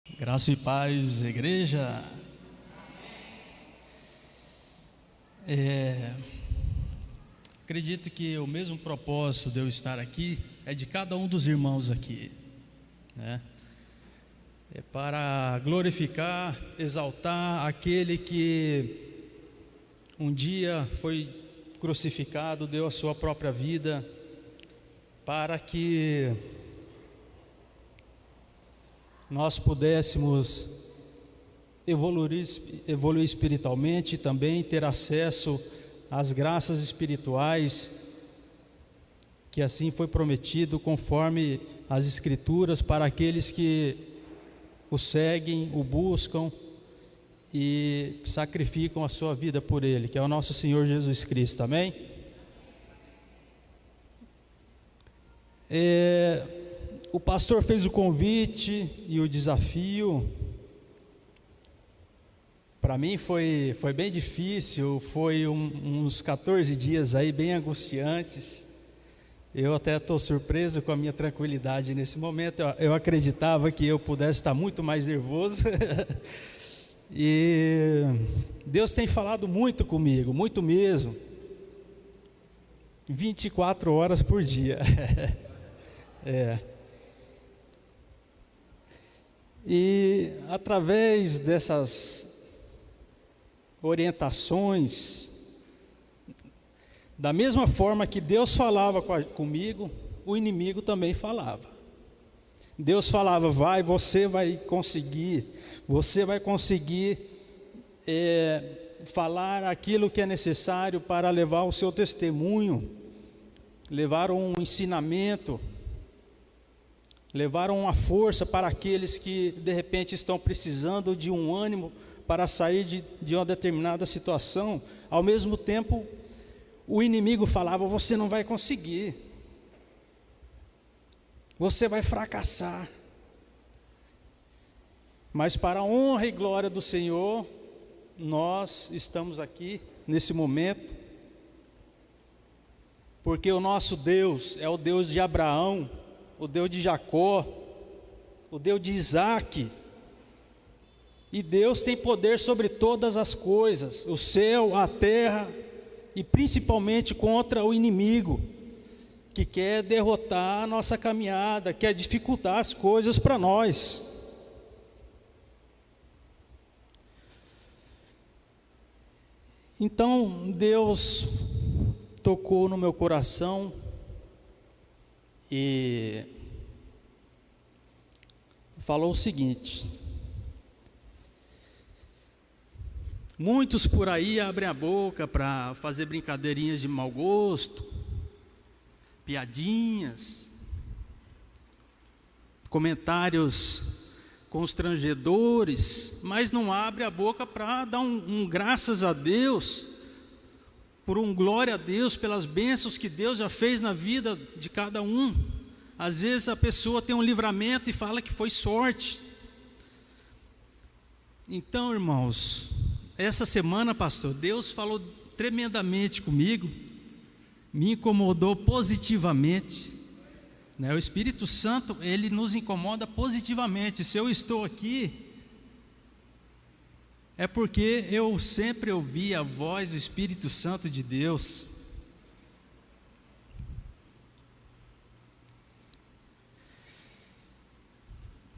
Graça e paz, igreja. Acredito que o mesmo propósito de eu estar aqui é de cada um dos irmãos aqui, né? É para glorificar, exaltar aquele que um dia foi crucificado, deu a sua própria vida, para que nós pudéssemos evoluir espiritualmente e também ter acesso às graças espirituais, que assim foi prometido conforme as Escrituras para aqueles que o seguem, o buscam e sacrificam a sua vida por Ele, que é o nosso Senhor Jesus Cristo, amém? O pastor fez o convite e o desafio. Para mim foi bem difícil, foi uns 14 dias aí bem angustiantes. Eu até estou surpreso com a minha tranquilidade nesse momento. Eu acreditava que eu pudesse estar muito mais nervoso. E Deus tem falado muito comigo, muito mesmo. 24 horas por dia. E através dessas orientações, da mesma forma que Deus falava comigo, o inimigo também falava. Deus falava: você vai conseguir falar aquilo que é necessário para levar o seu testemunho, levar um ensinamento, levar uma força para aqueles que de repente estão precisando de um ânimo para sair de uma determinada situação. Ao mesmo tempo, o inimigo falava: você não vai conseguir, você vai fracassar. Mas para a honra e glória do Senhor, nós estamos aqui nesse momento, porque o nosso Deus é o Deus de Abraão, o Deus de Jacó, o Deus de Isaac. E Deus tem poder sobre todas as coisas, o céu, a terra, e principalmente contra o inimigo, que quer derrotar a nossa caminhada, quer dificultar as coisas para nós. Então Deus tocou no meu coração e falou o seguinte: muitos por aí abrem a boca para fazer brincadeirinhas de mau gosto, piadinhas, comentários constrangedores, mas não abre a boca para dar um graças a Deus, por um glória a Deus, pelas bênçãos que Deus já fez na vida de cada um. Às vezes a pessoa tem um livramento e fala que foi sorte. Então, irmãos, essa semana, pastor, Deus falou tremendamente comigo, me incomodou positivamente, né? O Espírito Santo, ele nos incomoda positivamente. Se eu estou aqui, é porque eu sempre ouvi a voz do Espírito Santo de Deus.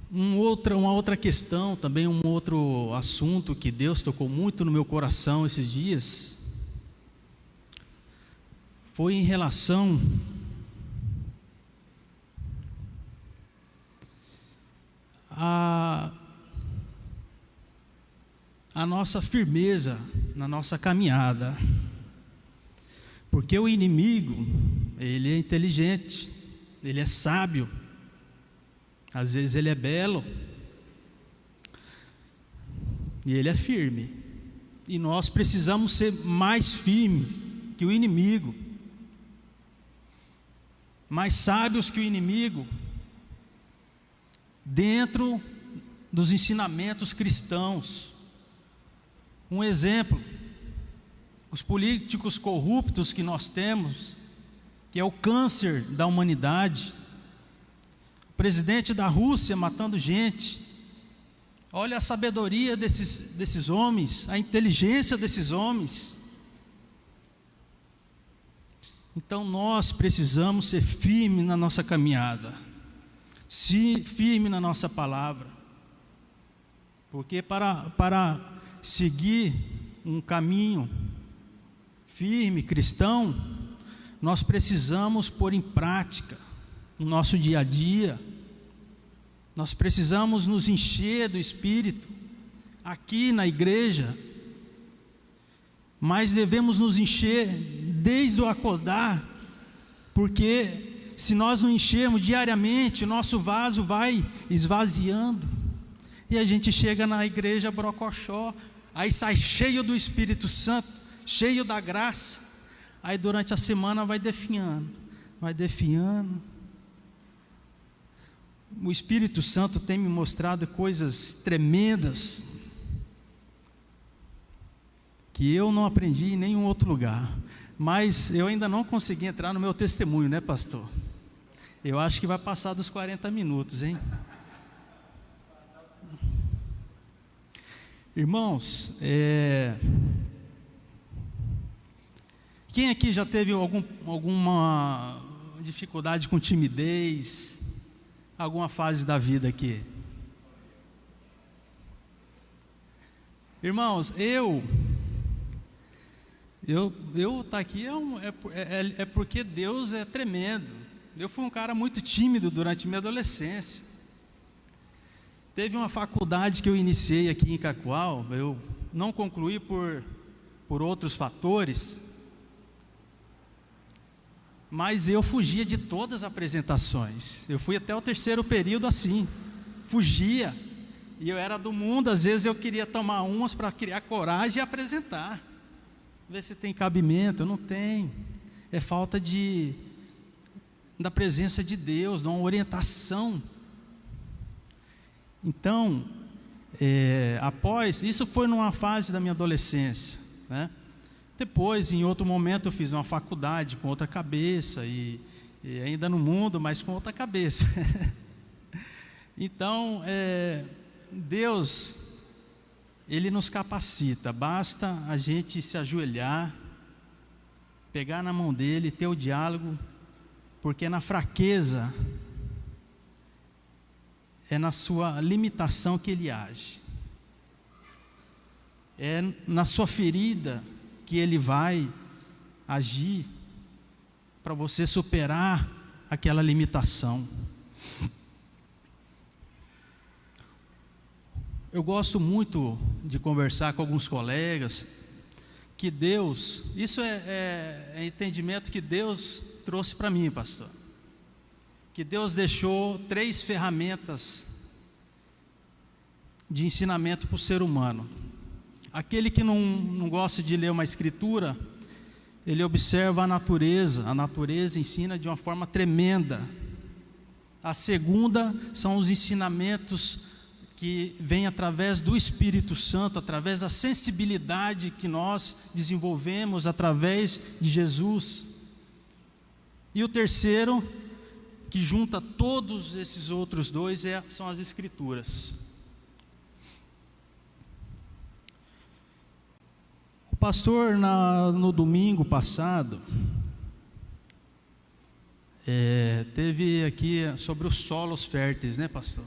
Uma outra questão, também um outro assunto que Deus tocou muito no meu coração esses dias, foi em relação a nossa firmeza na nossa caminhada, porque o inimigo, ele é inteligente, ele é sábio, às vezes ele é belo, e ele é firme, e nós precisamos ser mais firmes que o inimigo, mais sábios que o inimigo, dentro dos ensinamentos cristãos. Um exemplo, os políticos corruptos que nós temos, que é o câncer da humanidade, o presidente da Rússia matando gente, Olha a sabedoria desses homens, a inteligência desses homens. Então nós precisamos ser firmes na nossa caminhada, firme na nossa palavra, porque para seguir um caminho firme, cristão, nós precisamos pôr em prática no nosso dia a dia. Nós precisamos nos encher do Espírito aqui na igreja, mas devemos nos encher desde o acordar, porque se nós não enchermos diariamente, o nosso vaso vai esvaziando, e a gente chega na igreja brocochó, aí sai cheio do Espírito Santo, cheio da graça, aí durante a semana vai definhando. O Espírito Santo tem me mostrado coisas tremendas que eu não aprendi em nenhum outro lugar, mas eu ainda não consegui entrar no meu testemunho, né, pastor? Eu acho que vai passar dos 40 minutos, hein? Irmãos, quem aqui já teve alguma dificuldade com timidez, alguma fase da vida aqui? Irmãos, eu tá aqui é porque Deus é tremendo. Eu fui um cara muito tímido durante minha adolescência. Teve uma faculdade que eu iniciei aqui em Cacoal, eu não concluí por outros fatores, mas eu fugia de todas as apresentações. Eu fui até o 3º período assim, fugia, e eu era do mundo. Às vezes eu queria tomar umas para criar coragem e apresentar, ver se tem cabimento. Não tem, é falta da presença de Deus, de uma orientação. Então, após, isso foi numa fase da minha adolescência, né? Depois, em outro momento, eu fiz uma faculdade com outra cabeça, e ainda no mundo, mas com outra cabeça. Então, Deus, Ele nos capacita, basta a gente se ajoelhar, pegar na mão dEle, ter o diálogo, porque na fraqueza, é na sua limitação que Ele age, é na sua ferida que Ele vai agir para você superar aquela limitação. Eu gosto muito de conversar com alguns colegas que Deus, isso é entendimento que Deus trouxe para mim, pastor, que Deus deixou 3 ferramentas de ensinamento para o ser humano. Aquele que não gosta de ler uma escritura, ele observa a natureza ensina de uma forma tremenda. A segunda são os ensinamentos que vêm através do Espírito Santo, através da sensibilidade que nós desenvolvemos através de Jesus. E o terceiro, que junta todos esses outros 2, são as Escrituras. O pastor, no domingo passado, teve aqui sobre os solos férteis, né, pastor?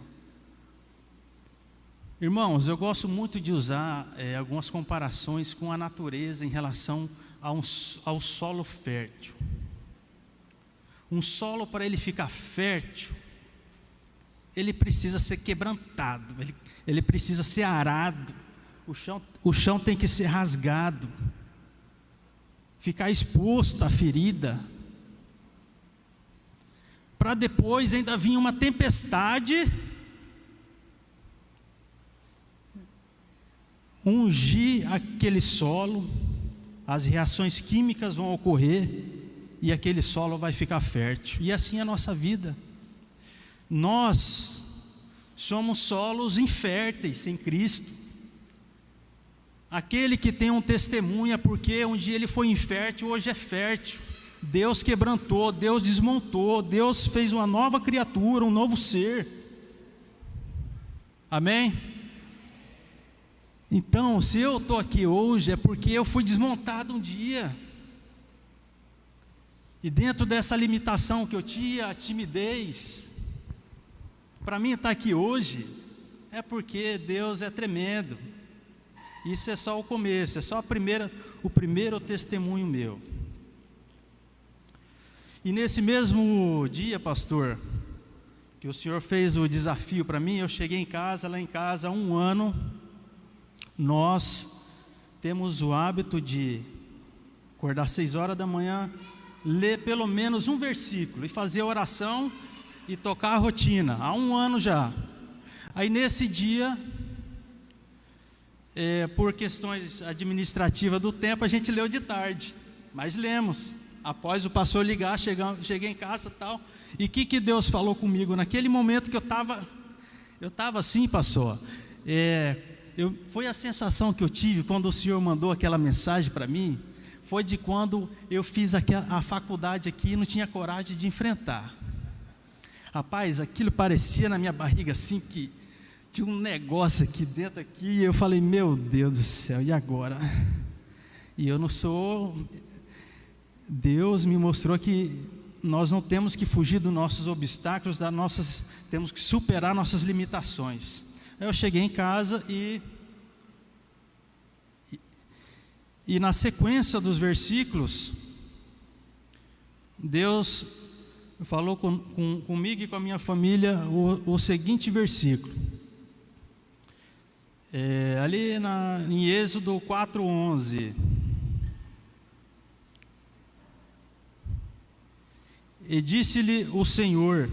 Irmãos, eu gosto muito de usar algumas comparações com a natureza em relação ao solo fértil. Um solo, para ele ficar fértil, ele precisa ser quebrantado, ele precisa ser arado, o chão tem que ser rasgado, ficar exposto à ferida, para depois ainda vir uma tempestade, ungir aquele solo, as reações químicas vão ocorrer, e aquele solo vai ficar fértil. E assim é a nossa vida. Nós somos solos inférteis sem Cristo. Aquele que tem um testemunho é porque um dia ele foi infértil, hoje é fértil. Deus quebrantou, Deus desmontou, Deus fez uma nova criatura, um novo ser. Amém? Então, se eu estou aqui hoje, é porque eu fui desmontado um dia. E dentro dessa limitação que eu tinha, a timidez, para mim estar aqui hoje, é porque Deus é tremendo. Isso é só o começo, é só o primeiro testemunho meu. E nesse mesmo dia, pastor, que o senhor fez o desafio para mim, eu cheguei em casa, lá em casa, há 1 ano, nós temos o hábito de acordar às 6 horas da manhã, ler pelo menos um versículo, e fazer oração, e tocar a rotina, há 1 ano já. Aí nesse dia, por questões administrativas do tempo, a gente leu de tarde, mas lemos. Após o pastor ligar, cheguei em casa e tal. E o que Deus falou comigo? Naquele momento que eu estava assim, pastor. Foi a sensação que eu tive quando o senhor mandou aquela mensagem para mim. Foi de quando eu fiz a faculdade aqui e não tinha coragem de enfrentar. Rapaz, aquilo parecia na minha barriga assim, que tinha um negócio aqui dentro aqui. E eu falei, meu Deus do céu, e agora? E eu não sou... Deus me mostrou que nós não temos que fugir dos nossos obstáculos, temos que superar nossas limitações. Aí eu cheguei em casa e na sequência dos versículos, Deus falou comigo e com a minha família o seguinte versículo. Ali em Êxodo 4:11. E disse-lhe o Senhor: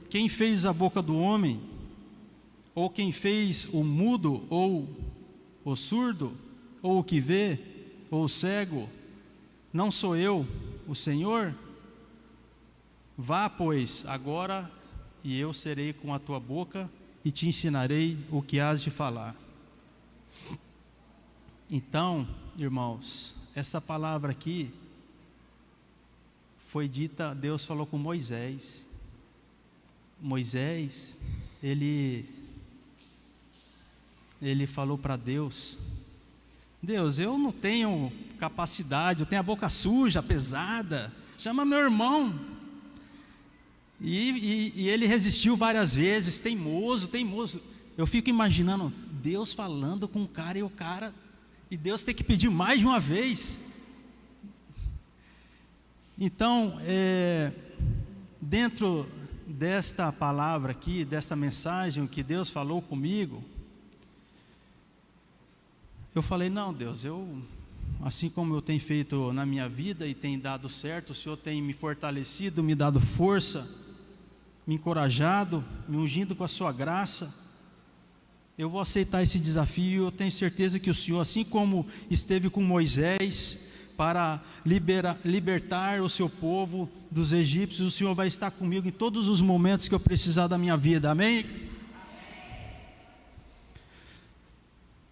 quem fez a boca do homem? Ou quem fez o mudo, ou o surdo, ou o que vê, ou o cego? Não sou eu, o Senhor? Vá, pois, agora, e eu serei com a tua boca, e te ensinarei o que hás de falar. Então, irmãos, essa palavra aqui foi dita, Deus falou com Moisés. Moisés, ele falou para Deus: Deus, eu não tenho capacidade, eu tenho a boca suja, pesada, chama meu irmão. E ele resistiu várias vezes, teimoso. Eu fico imaginando Deus falando com o cara e Deus tem que pedir mais de uma vez. Então, dentro desta palavra aqui, dessa mensagem que Deus falou comigo, eu falei, não, Deus, assim como eu tenho feito na minha vida e tem dado certo, o Senhor tem me fortalecido, me dado força, me encorajado, me ungindo com a sua graça, eu vou aceitar esse desafio. Eu tenho certeza que o Senhor, assim como esteve com Moisés, para libertar o seu povo dos egípcios, o Senhor vai estar comigo em todos os momentos que eu precisar da minha vida, amém?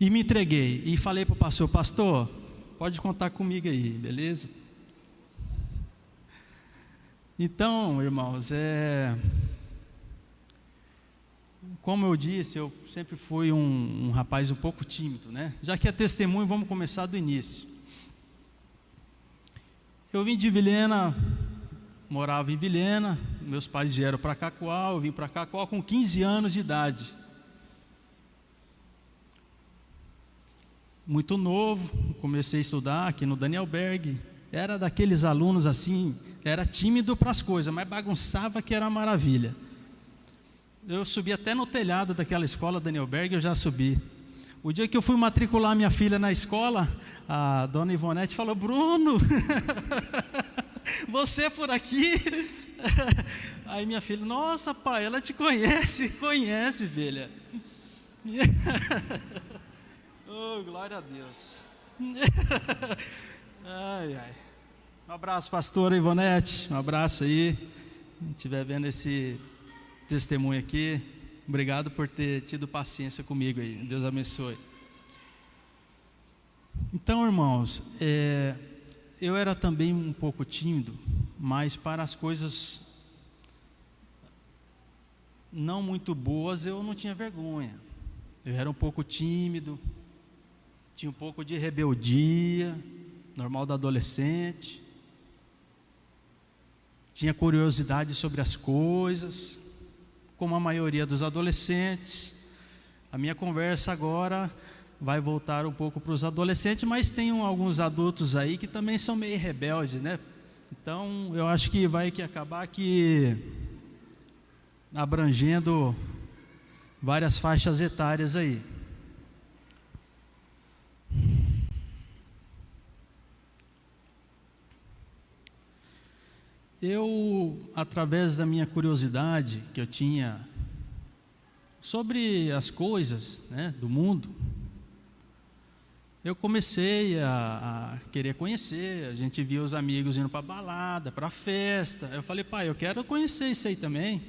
E me entreguei, e falei para o pastor: pastor, pode contar comigo aí, beleza? Então, irmãos, como eu disse, eu sempre fui um rapaz um pouco tímido, né? Já que é testemunho, vamos começar do início. Eu vim de Vilhena, morava em Vilhena, meus pais vieram para Cacoal, eu vim para Cacoal com 15 anos de idade. Muito novo, comecei a estudar aqui no Daniel Berg, era daqueles alunos assim, era tímido para as coisas, mas bagunçava que era uma maravilha. Eu subi até no telhado daquela escola Daniel Berg, eu já subi. O dia que eu fui matricular minha filha na escola, a dona Ivonete falou: Bruno, você por aqui? Aí minha filha: nossa, pai, ela te conhece, filha. Oh, glória a Deus. Ai, ai. Um abraço, pastora Ivonete, um abraço aí, se estiver vendo esse testemunho aqui. Obrigado por ter tido paciência comigo aí, Deus abençoe. Então, irmãos, eu era também um pouco tímido, mas para as coisas não muito boas eu não tinha vergonha. Eu era um pouco tímido, tinha um pouco de rebeldia, normal da adolescente, tinha curiosidade sobre as coisas, como a maioria dos adolescentes. A minha conversa agora vai voltar um pouco para os adolescentes, mas tem alguns adultos aí que também são meio rebeldes, né? Então eu acho que vai acabar que abrangendo várias faixas etárias aí. Eu, através da minha curiosidade que eu tinha sobre as coisas, né, do mundo, eu comecei a querer conhecer. A gente via os amigos indo para balada, para festa. Eu falei, pai, eu quero conhecer isso aí também.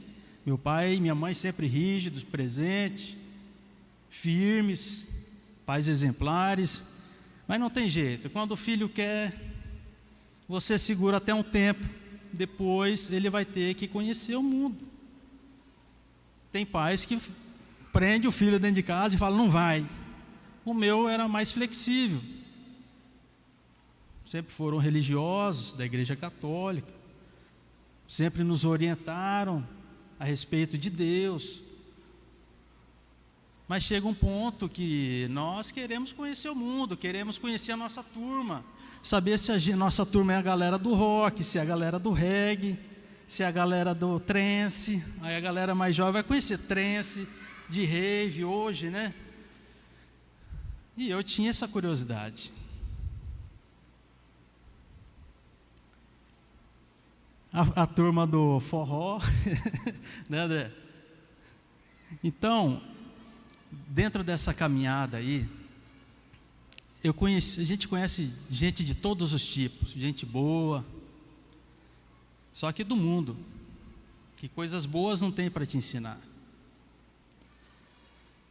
Meu pai e minha mãe sempre rígidos, presentes, firmes, pais exemplares. Mas não tem jeito, quando o filho quer, você segura até um tempo, depois ele vai ter que conhecer o mundo. Tem pais que prende o filho dentro de casa e fala, não vai. O meu era mais flexível. Sempre foram religiosos da Igreja Católica, sempre nos orientaram a respeito de Deus. Mas chega um ponto que nós queremos conhecer o mundo, queremos conhecer a nossa turma, saber se a nossa turma é a galera do rock, se é a galera do reggae, se é a galera do trance. Aí a galera mais jovem vai conhecer trance, de rave hoje, né? E eu tinha essa curiosidade. A turma do forró, né, André? Então, dentro dessa caminhada aí, a gente conhece gente de todos os tipos, gente boa, só que do mundo, que coisas boas não tem para te ensinar.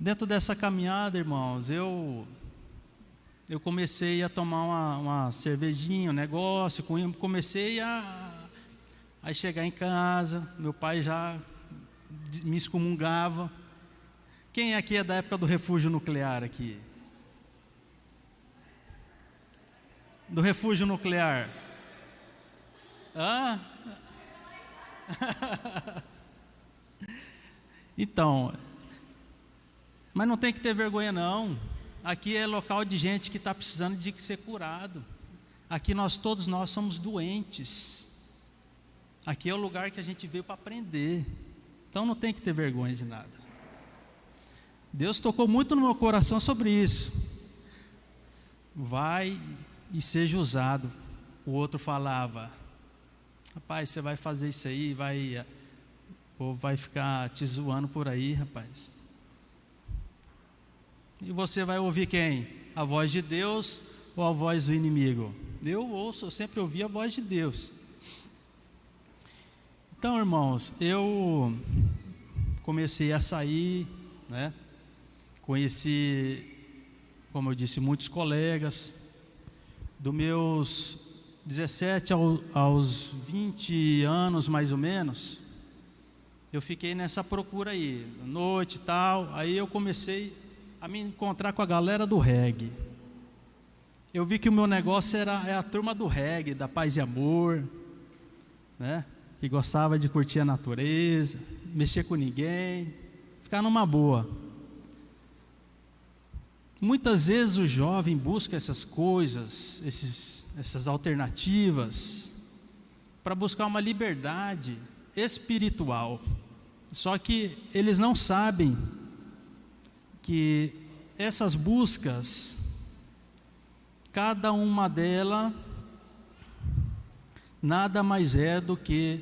Dentro dessa caminhada, irmãos, eu comecei a tomar uma cervejinha, um negócio, comecei a chegar em casa, meu pai já me excomungava. Quem aqui é da época do refúgio nuclear aqui? Do refúgio nuclear? Hã? Então, mas não tem que ter vergonha não. Aqui é local de gente que está precisando de ser curado. Aqui todos nós somos doentes. Aqui é o lugar que a gente veio para aprender. Então não tem que ter vergonha de nada. Deus tocou muito no meu coração sobre isso. Vai e seja usado. O outro falava, rapaz, você vai fazer isso aí, ou vai ficar te zoando por aí, rapaz. E você vai ouvir quem? A voz de Deus ou a voz do inimigo? Eu sempre ouvi a voz de Deus. Então, irmãos, eu comecei a sair, né? Conheci, como eu disse, muitos colegas. Dos meus 17 aos 20 anos, mais ou menos, eu fiquei nessa procura aí, noite e tal. Aí eu comecei a me encontrar com a galera do reggae. Eu vi que o meu negócio é a turma do reggae, da paz e amor, né? Que gostava de curtir a natureza, mexer com ninguém, ficar numa boa. Muitas vezes o jovem busca essas coisas, essas alternativas, para buscar uma liberdade espiritual. Só que eles não sabem que essas buscas, cada uma delas, nada mais é do que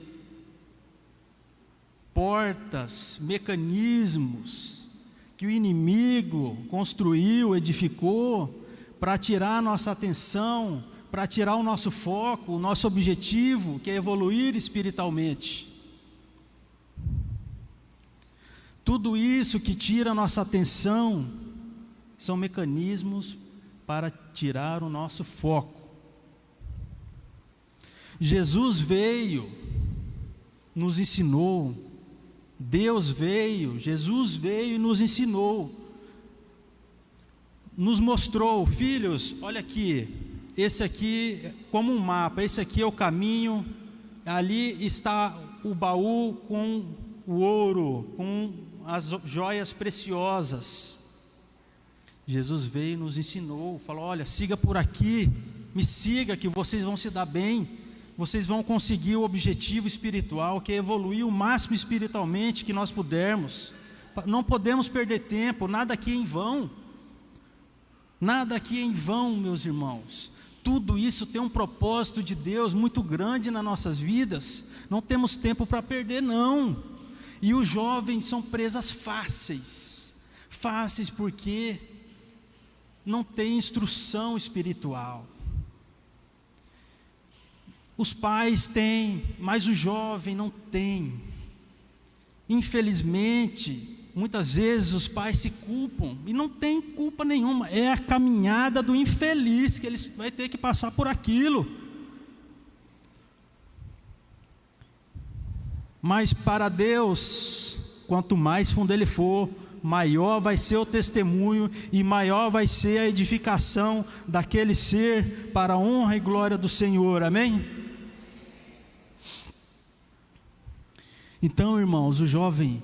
portas, mecanismos que o inimigo construiu, edificou, para tirar a nossa atenção, para tirar o nosso foco, o nosso objetivo, que é evoluir espiritualmente. Tudo isso que tira a nossa atenção são mecanismos para tirar o nosso foco. Jesus veio, nos ensinou. Deus veio, Jesus veio e nos ensinou. nos mostrou: filhos, olha aqui, esse aqui como um mapa, esse aqui é o caminho, ali está o baú com o ouro, com as joias preciosas. Jesus veio e nos ensinou, falou: olha, siga por aqui, me siga que vocês vão se dar bem, vocês vão conseguir o objetivo espiritual, que é evoluir o máximo espiritualmente que nós pudermos. Não podemos perder tempo, nada aqui é em vão. Nada aqui é em vão, meus irmãos. Tudo isso tem um propósito de Deus muito grande nas nossas vidas. Não temos tempo para perder, não. E os jovens são presas fáceis. Fáceis porque não tem instrução espiritual. Os pais têm, mas o jovem não tem. Infelizmente, muitas vezes os pais se culpam, e não tem culpa nenhuma, é a caminhada do infeliz, que ele vai ter que passar por aquilo. Mas para Deus, quanto mais fundo ele for, maior vai ser o testemunho, e maior vai ser a edificação daquele ser, para a honra e glória do Senhor, amém? Então, irmãos, o jovem,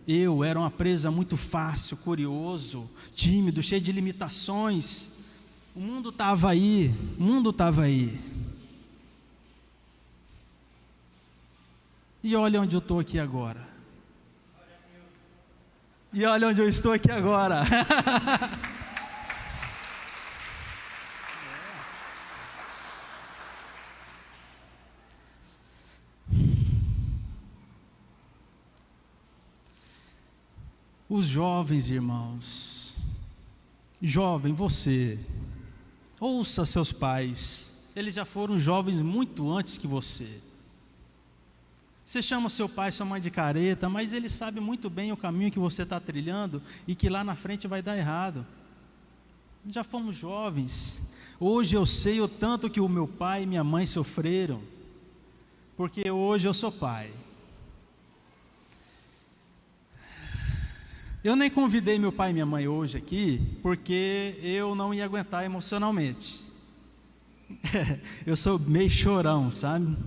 eu era uma presa muito fácil, curioso, tímido, cheio de limitações. O mundo estava aí, E olha onde eu estou aqui agora. E olha onde eu estou aqui agora. Os jovens, irmãos, jovem, você, ouça seus pais, eles já foram jovens muito antes que você. Você chama seu pai, sua mãe de careta, mas ele sabe muito bem o caminho que você está trilhando e que lá na frente vai dar errado. Já fomos jovens. Hoje eu sei o tanto que o meu pai e minha mãe sofreram, porque hoje eu sou pai. Eu nem convidei meu pai e minha mãe hoje aqui, porque eu não ia aguentar emocionalmente. Eu sou meio chorão, sabe?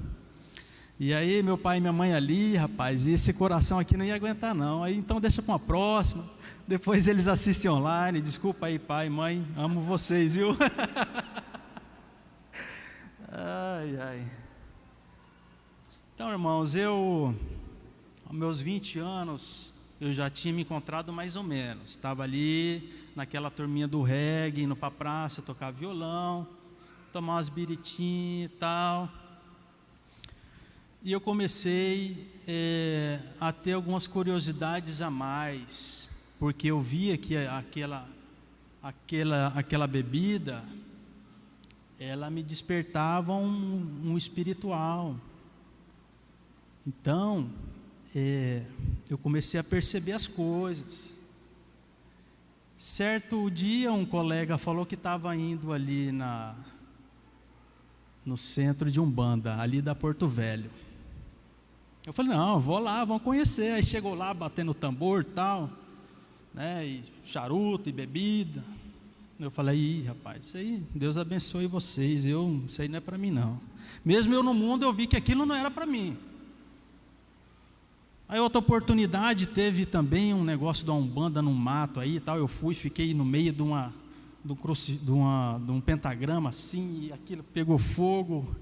E aí meu pai e minha mãe ali, rapaz, e esse coração aqui não ia aguentar não. Aí então deixa para uma próxima. Depois eles assistem online. Desculpa aí, pai, mãe, amo vocês, viu? Ai, ai. Então, irmãos, aos meus 20 anos, eu já tinha me encontrado mais ou menos. Estava ali naquela turminha do reggae, indo para a praça, tocar violão, tomar umas biritinhas e tal. E eu comecei a ter algumas curiosidades a mais, porque eu via que aquela bebida, ela me despertava um espiritual. Então, eu comecei a perceber as coisas. Certo dia, um colega falou que estava indo ali no centro de Umbanda, ali da Porto Velho. Eu falei: não, eu vou lá, vamos conhecer. Aí chegou lá, batendo tambor e tal, né, e charuto e bebida. Eu falei: ih, rapaz, isso aí, Deus abençoe vocês, isso aí não é para mim não. Mesmo eu no mundo, eu vi que aquilo não era para mim. Aí outra oportunidade, teve também um negócio de uma Umbanda no mato aí e tal. Eu fui, fiquei no meio de um pentagrama assim, e aquilo pegou fogo.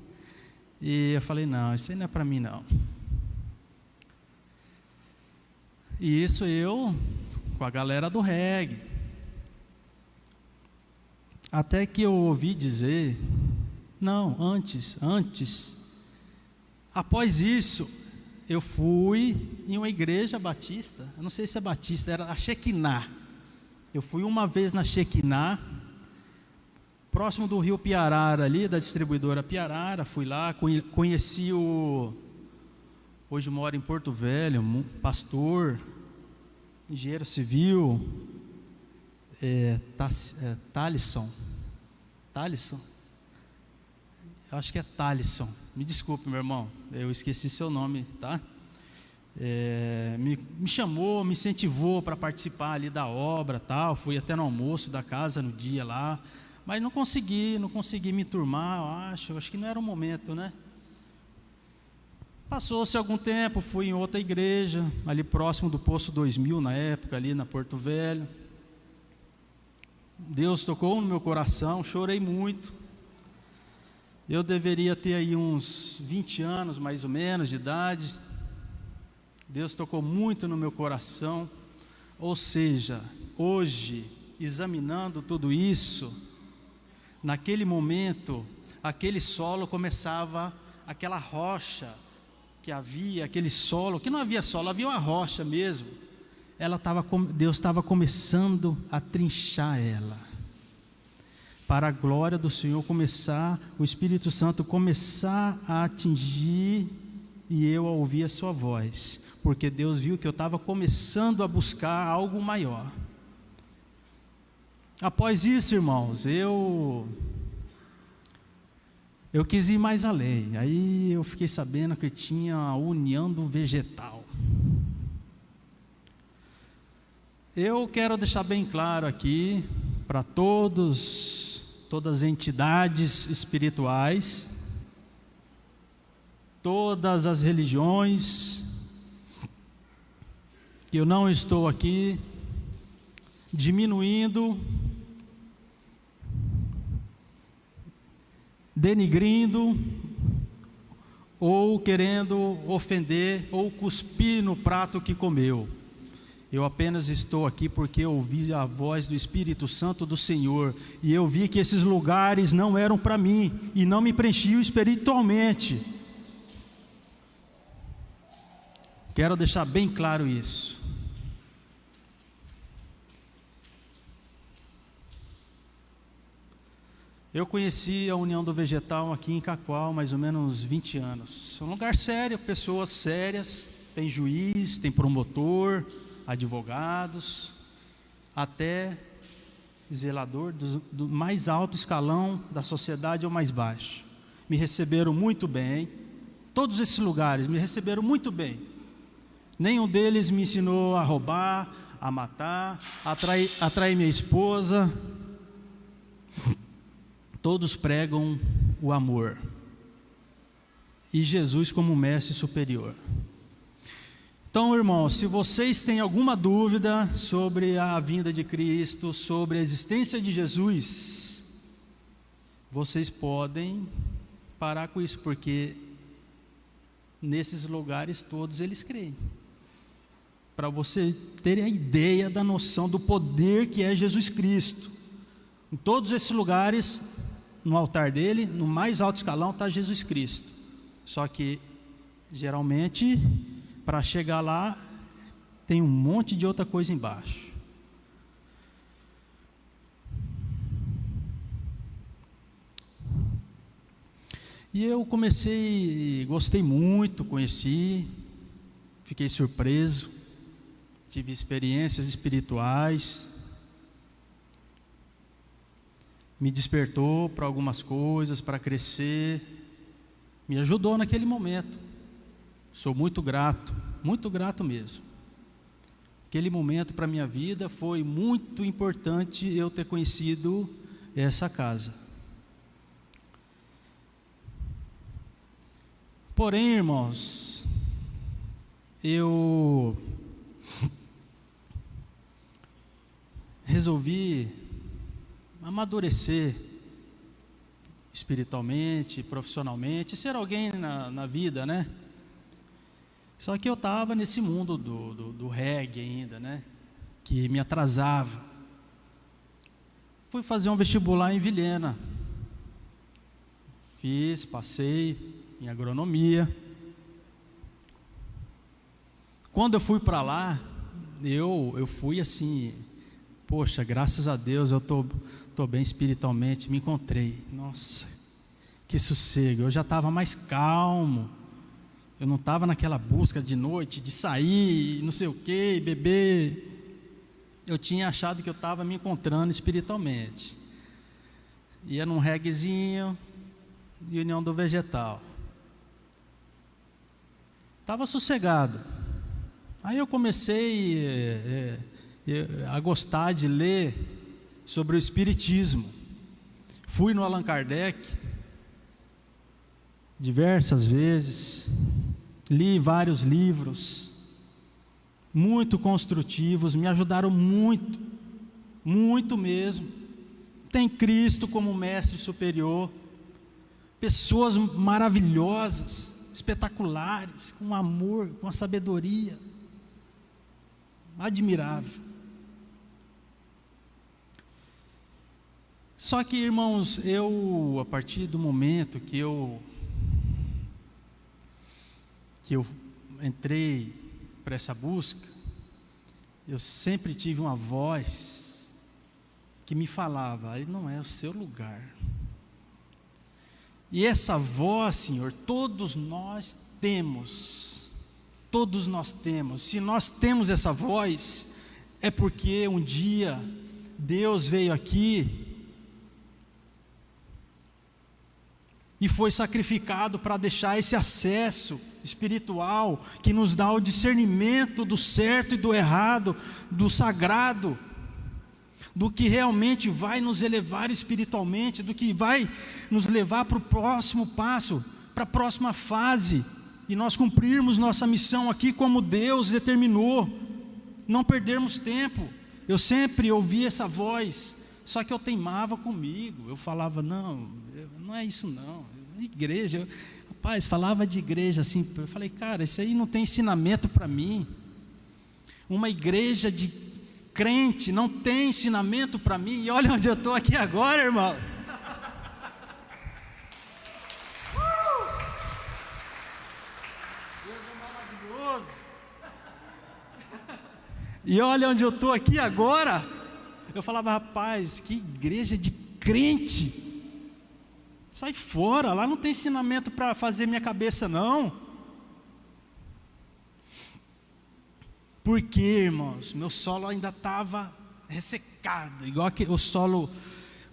E eu falei: não, isso aí não é para mim não. E isso eu com a galera do reggae. Até que eu ouvi dizer, não, antes, após isso, eu fui em uma igreja batista, eu não sei se é batista, era a Shekinah. Eu fui uma vez na Shekinah, próximo do Rio Piarara ali, da distribuidora Piarara. Fui lá, conheci hoje mora em Porto Velho, pastor, engenheiro civil, Thalisson, eu acho que é Thalisson, me desculpe, meu irmão, eu esqueci seu nome, tá? me chamou, me incentivou para participar ali da obra, tal. Fui até no almoço da casa no dia lá, mas não consegui me enturmar, eu acho que não era o momento, né? Passou-se algum tempo, fui em outra igreja, ali próximo do Poço 2000 na época, ali na Porto Velho. Deus tocou no meu coração, chorei muito. Eu deveria ter aí uns 20 anos, mais ou menos, de idade. Deus tocou muito no meu coração. Ou seja, hoje, examinando tudo isso, naquele momento, aquele solo começava, aquela rocha que havia, aquele solo, que não havia solo, havia uma rocha mesmo. Deus estava começando a trinchar ela, para a glória do Senhor o Espírito Santo começar a atingir, e eu a ouvir a sua voz, porque Deus viu que eu estava começando a buscar algo maior. Após isso, irmãos, eu quis ir mais além. Aí eu fiquei sabendo que tinha a união do vegetal. Eu quero deixar bem claro aqui para todas as entidades espirituais, todas as religiões, que eu não estou aqui diminuindo, denigrindo, ou querendo ofender, ou cuspir no prato que comeu. Eu apenas estou aqui porque eu ouvi a voz do Espírito Santo do Senhor, e eu vi que esses lugares não eram para mim, e não me preenchiam espiritualmente. Quero deixar bem claro isso. Eu conheci a União do Vegetal aqui em Cacoal, mais ou menos uns 20 anos. É um lugar sério, pessoas sérias, tem juiz, tem promotor, advogados, até zelador do mais alto escalão da sociedade ao mais baixo. Me receberam muito bem, todos esses lugares me receberam muito bem. Nenhum deles me ensinou a roubar, a matar, a atrair minha esposa. Todos pregam o amor e Jesus como mestre superior. Então, irmãos, se vocês têm alguma dúvida sobre a vinda de Cristo, sobre a existência de Jesus, vocês podem parar com isso, porque nesses lugares todos eles creem. Para vocês terem a ideia da noção do poder que é Jesus Cristo. Em todos esses lugares, no altar dele, no mais alto escalão, está Jesus Cristo. Só que, geralmente, para chegar lá, tem um monte de outra coisa embaixo. E eu gostei muito, conheci, fiquei surpreso, tive experiências espirituais, me despertou para algumas coisas, para crescer, me ajudou naquele momento. Sou muito grato mesmo. Aquele momento para a minha vida foi muito importante, eu ter conhecido essa casa. Porém, irmãos, eu resolvi amadurecer espiritualmente, profissionalmente, ser alguém na vida, né? Só que eu estava nesse mundo do reggae ainda, né? Que me atrasava. Fui fazer um vestibular em Vilhena. Passei em agronomia. Quando eu fui para lá, eu fui assim, poxa, graças a Deus eu tô bem espiritualmente, me encontrei. Nossa, que sossego, eu já estava mais calmo. Eu não estava naquela busca de noite, de sair, não sei o que, beber. Eu tinha achado que eu estava me encontrando espiritualmente. Ia num reguezinho, União do Vegetal. Estava sossegado. Aí eu comecei a gostar de ler sobre o Espiritismo. Fui no Allan Kardec diversas vezes, li vários livros, muito construtivos, me ajudaram muito, muito mesmo. Tem Cristo como mestre superior, pessoas maravilhosas, espetaculares, com amor, com a sabedoria, admirável. Só que, irmãos, a partir do momento que eu entrei para essa busca, eu sempre tive uma voz que me falava: aí não é o seu lugar. E essa voz, Senhor, todos nós temos. Se nós temos essa voz, é porque um dia Deus veio aqui e foi sacrificado para deixar esse acesso espiritual que nos dá o discernimento do certo e do errado, do sagrado, do que realmente vai nos elevar espiritualmente, do que vai nos levar para o próximo passo, para a próxima fase, e nós cumprirmos nossa missão aqui como Deus determinou, não perdermos tempo. Eu sempre ouvi essa voz, só que eu teimava comigo, eu falava: não é isso não, igreja, rapaz, falava de igreja assim, eu falei: cara, isso aí não tem ensinamento para mim, uma igreja de crente não tem ensinamento para mim, e olha onde eu estou aqui agora, irmãos. Deus é maravilhoso. E olha onde eu estou aqui agora. Eu falava: rapaz, que igreja de crente, sai fora, lá não tem ensinamento para fazer minha cabeça não. Porque, irmãos, meu solo ainda estava ressecado, igual que o solo,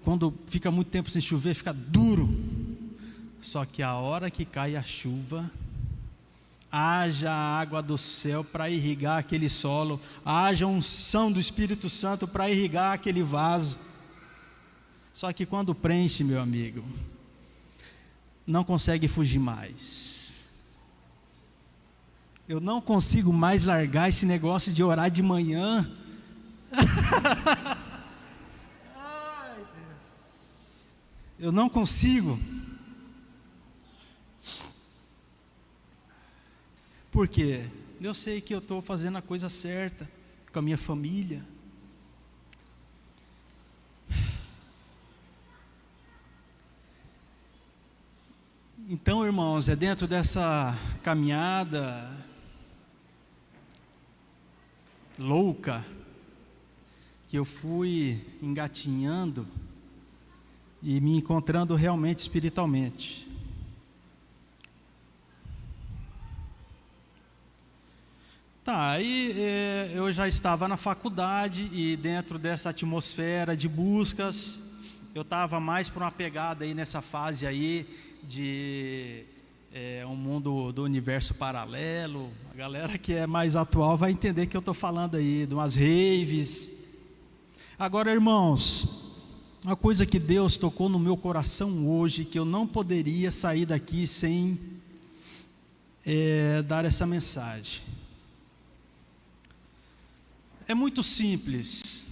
quando fica muito tempo sem chover, fica duro. Só que a hora que cai a chuva, haja água do céu para irrigar aquele solo, haja unção do Espírito Santo para irrigar aquele vaso. Só que quando preenche, meu amigo, não consegue fugir mais. Eu não consigo mais largar esse negócio de orar de manhã. Ai, Deus. Eu não consigo. Por quê? Eu sei que eu estou fazendo a coisa certa com a minha família. Então, irmãos, é dentro dessa caminhada louca que eu fui engatinhando e me encontrando realmente espiritualmente. Tá, aí eu já estava na faculdade e dentro dessa atmosfera de buscas, eu estava mais por uma pegada aí nessa fase aí de um mundo do universo paralelo. A galera que é mais atual vai entender que eu estou falando aí de umas raves. Agora, irmãos, uma coisa que Deus tocou no meu coração hoje, que eu não poderia sair daqui sem dar essa mensagem. É muito simples.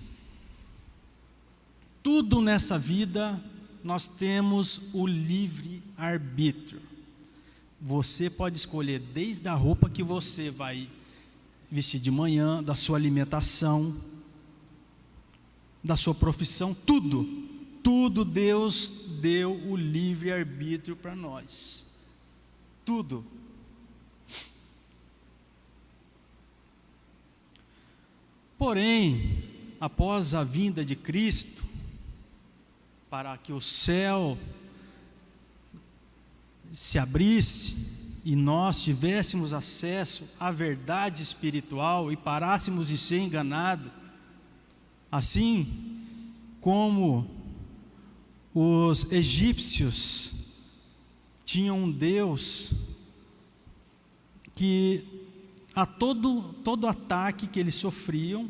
Tudo nessa vida nós temos o livre arbítrio. Você pode escolher desde a roupa que você vai vestir de manhã, da sua alimentação, da sua profissão, tudo Deus deu o livre arbítrio para nós. Tudo. Porém, após a vinda de Cristo, para que o céu se abrisse e nós tivéssemos acesso à verdade espiritual e parássemos de ser enganados, assim como os egípcios tinham um Deus que a todo ataque que eles sofriam,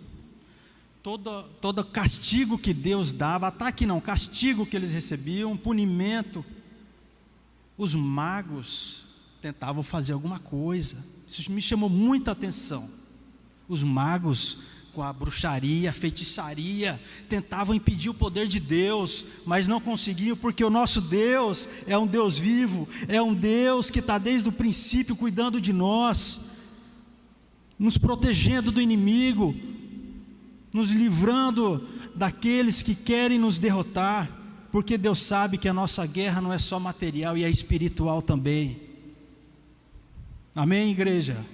todo castigo que Deus dava, ataque não, castigo que eles recebiam, punimento, os magos tentavam fazer alguma coisa. Isso me chamou muita atenção. Os magos, com a bruxaria, a feitiçaria, tentavam impedir o poder de Deus, mas não conseguiam, porque o nosso Deus é um Deus vivo, é um Deus que está desde o princípio cuidando de nós, nos protegendo do inimigo, nos livrando daqueles que querem nos derrotar, porque Deus sabe que a nossa guerra não é só material, e é espiritual também. Amém, igreja?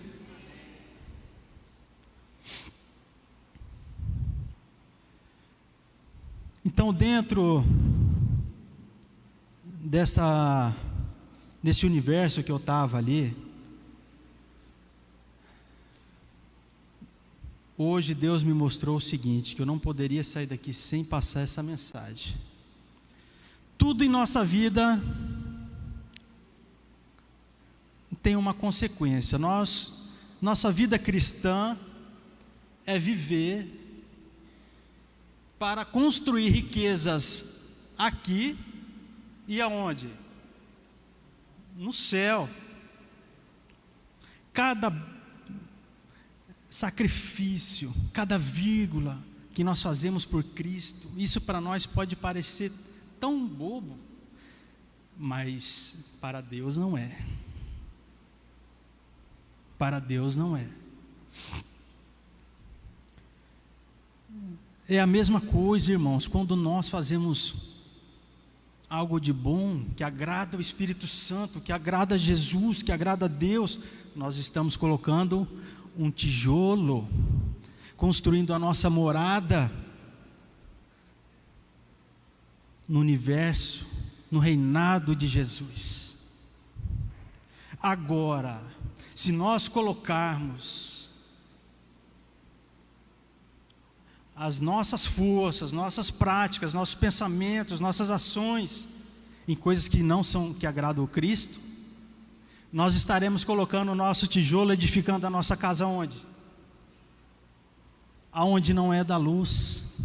Então, dentro desse universo que eu estava ali, hoje Deus me mostrou o seguinte, que eu não poderia sair daqui sem passar essa mensagem. Tudo em nossa vida tem uma consequência. Nossa vida cristã é viver para construir riquezas aqui e aonde? No céu. Cada sacrifício, cada vírgula que nós fazemos por Cristo, isso para nós pode parecer tão bobo, mas para Deus não é. Para Deus não é. É a mesma coisa, irmãos, quando nós fazemos algo de bom, que agrada o Espírito Santo, que agrada a Jesus, que agrada a Deus, nós estamos colocando um tijolo, construindo a nossa morada no universo, no reinado de Jesus. Agora, se nós colocarmos as nossas forças, nossas práticas, nossos pensamentos, nossas ações em coisas que não são, que agradam o Cristo, nós estaremos colocando o nosso tijolo, edificando a nossa casa onde? Aonde não é da luz,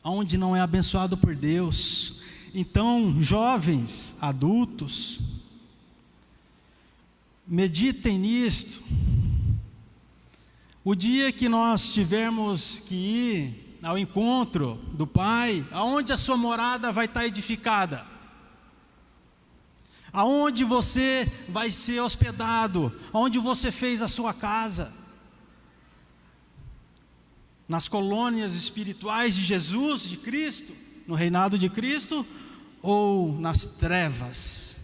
aonde não é abençoado por Deus. Então, jovens, adultos, meditem nisto. O dia que nós tivermos que ir ao encontro do Pai, aonde a sua morada vai estar edificada? Aonde você vai ser hospedado? Aonde você fez a sua casa? Nas colônias espirituais de Jesus, de Cristo, no reinado de Cristo, ou nas trevas?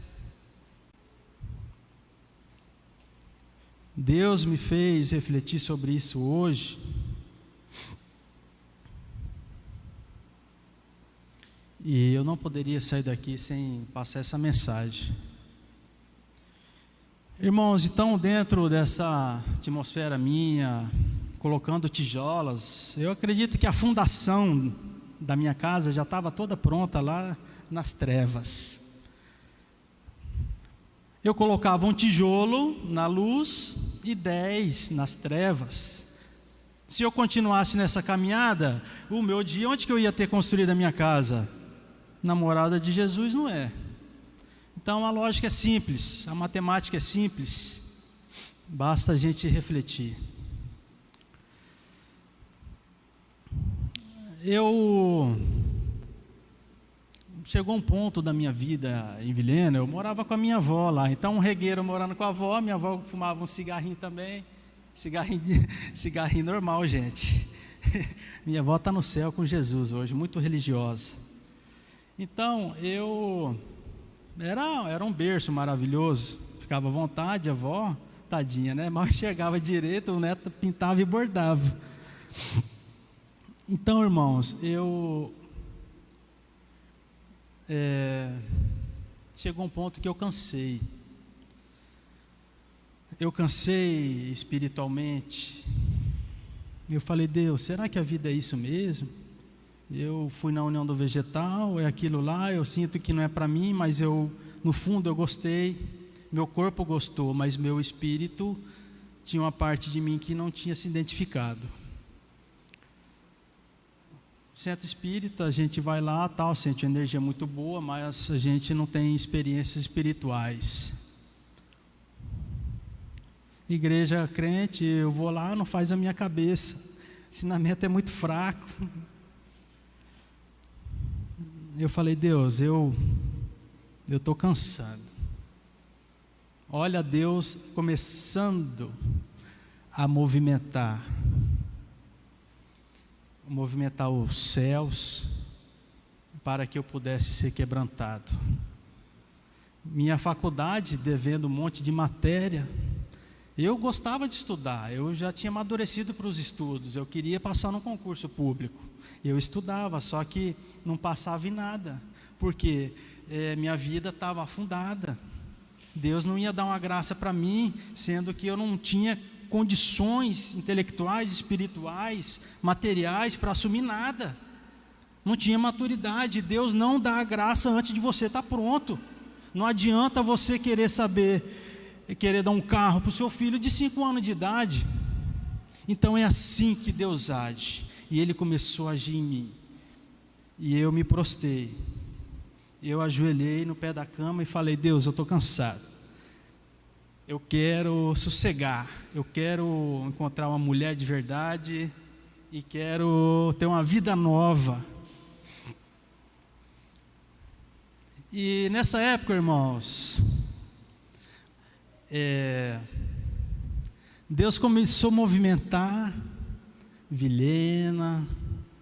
Deus me fez refletir sobre isso hoje. E eu não poderia sair daqui sem passar essa mensagem. Irmãos, então dentro dessa atmosfera minha, colocando tijolos, eu acredito que a fundação da minha casa já estava toda pronta lá nas trevas. Eu colocava um tijolo na luz e 10 nas trevas. Se eu continuasse nessa caminhada, o meu dia, onde que eu ia ter construído a minha casa? Na morada de Jesus, não é? Então a lógica é simples, a matemática é simples, basta a gente refletir. Chegou um ponto da minha vida em Vilhena, eu morava com a minha avó lá, então um regueiro morando com a avó, minha avó fumava um cigarrinho também, cigarrinho normal, gente. Minha avó está no céu com Jesus hoje, muito religiosa. Então, era um berço maravilhoso, ficava à vontade, a avó, tadinha, né? Mal enxergava direito, o neto pintava e bordava. Então, irmãos, chegou um ponto que eu cansei. Eu cansei espiritualmente. Eu falei, Deus, será que a vida é isso mesmo? Eu fui na União do Vegetal, é aquilo lá, eu sinto que não é para mim, mas no fundo eu gostei, meu corpo gostou, mas meu espírito tinha uma parte de mim que não tinha se identificado. Centro espírita, a gente vai lá, tal, sente uma energia muito boa, mas a gente não tem experiências espirituais. Igreja crente, eu vou lá, não faz a minha cabeça. O ensinamento é muito fraco. Eu falei, Deus, eu estou cansado. Olha Deus começando a movimentar os céus para que eu pudesse ser quebrantado. Minha faculdade, devendo um monte de matéria, eu gostava de estudar, eu já tinha amadurecido para os estudos, eu queria passar num concurso público. Eu estudava, só que não passava em nada, porque minha vida estava afundada. Deus não ia dar uma graça para mim, sendo que eu não tinha condições intelectuais, espirituais, materiais para assumir nada. Não tinha maturidade. Deus não dá a graça antes de você estar pronto. Não adianta você querer dar um carro para o seu filho de 5 anos de idade. Então é assim que Deus age. E Ele começou a agir em mim. E eu me prostrei. Eu ajoelhei no pé da cama e falei, Deus, eu estou cansado. Eu quero sossegar. Eu quero encontrar uma mulher de verdade. E quero ter uma vida nova. E nessa época, irmãos, Deus começou a movimentar Vilhena,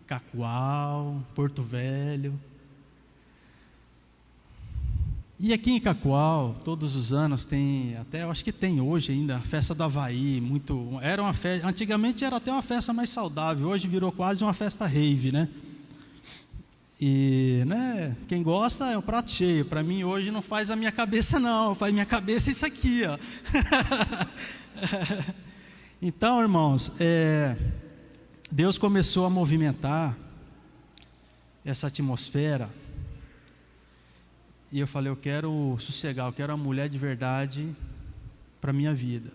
Cacoal, Porto Velho. E aqui em Cacoal, todos os anos tem, até eu acho que tem hoje ainda, a festa do Havaí, era uma festa, antigamente era até uma festa mais saudável, hoje virou quase uma festa rave, né? E, né, quem gosta é um prato cheio. Para mim hoje não faz a minha cabeça não, faz minha cabeça isso aqui, ó. Então, irmãos, Deus começou a movimentar essa atmosfera. E eu falei, eu quero sossegar, eu quero uma mulher de verdade para a minha vida.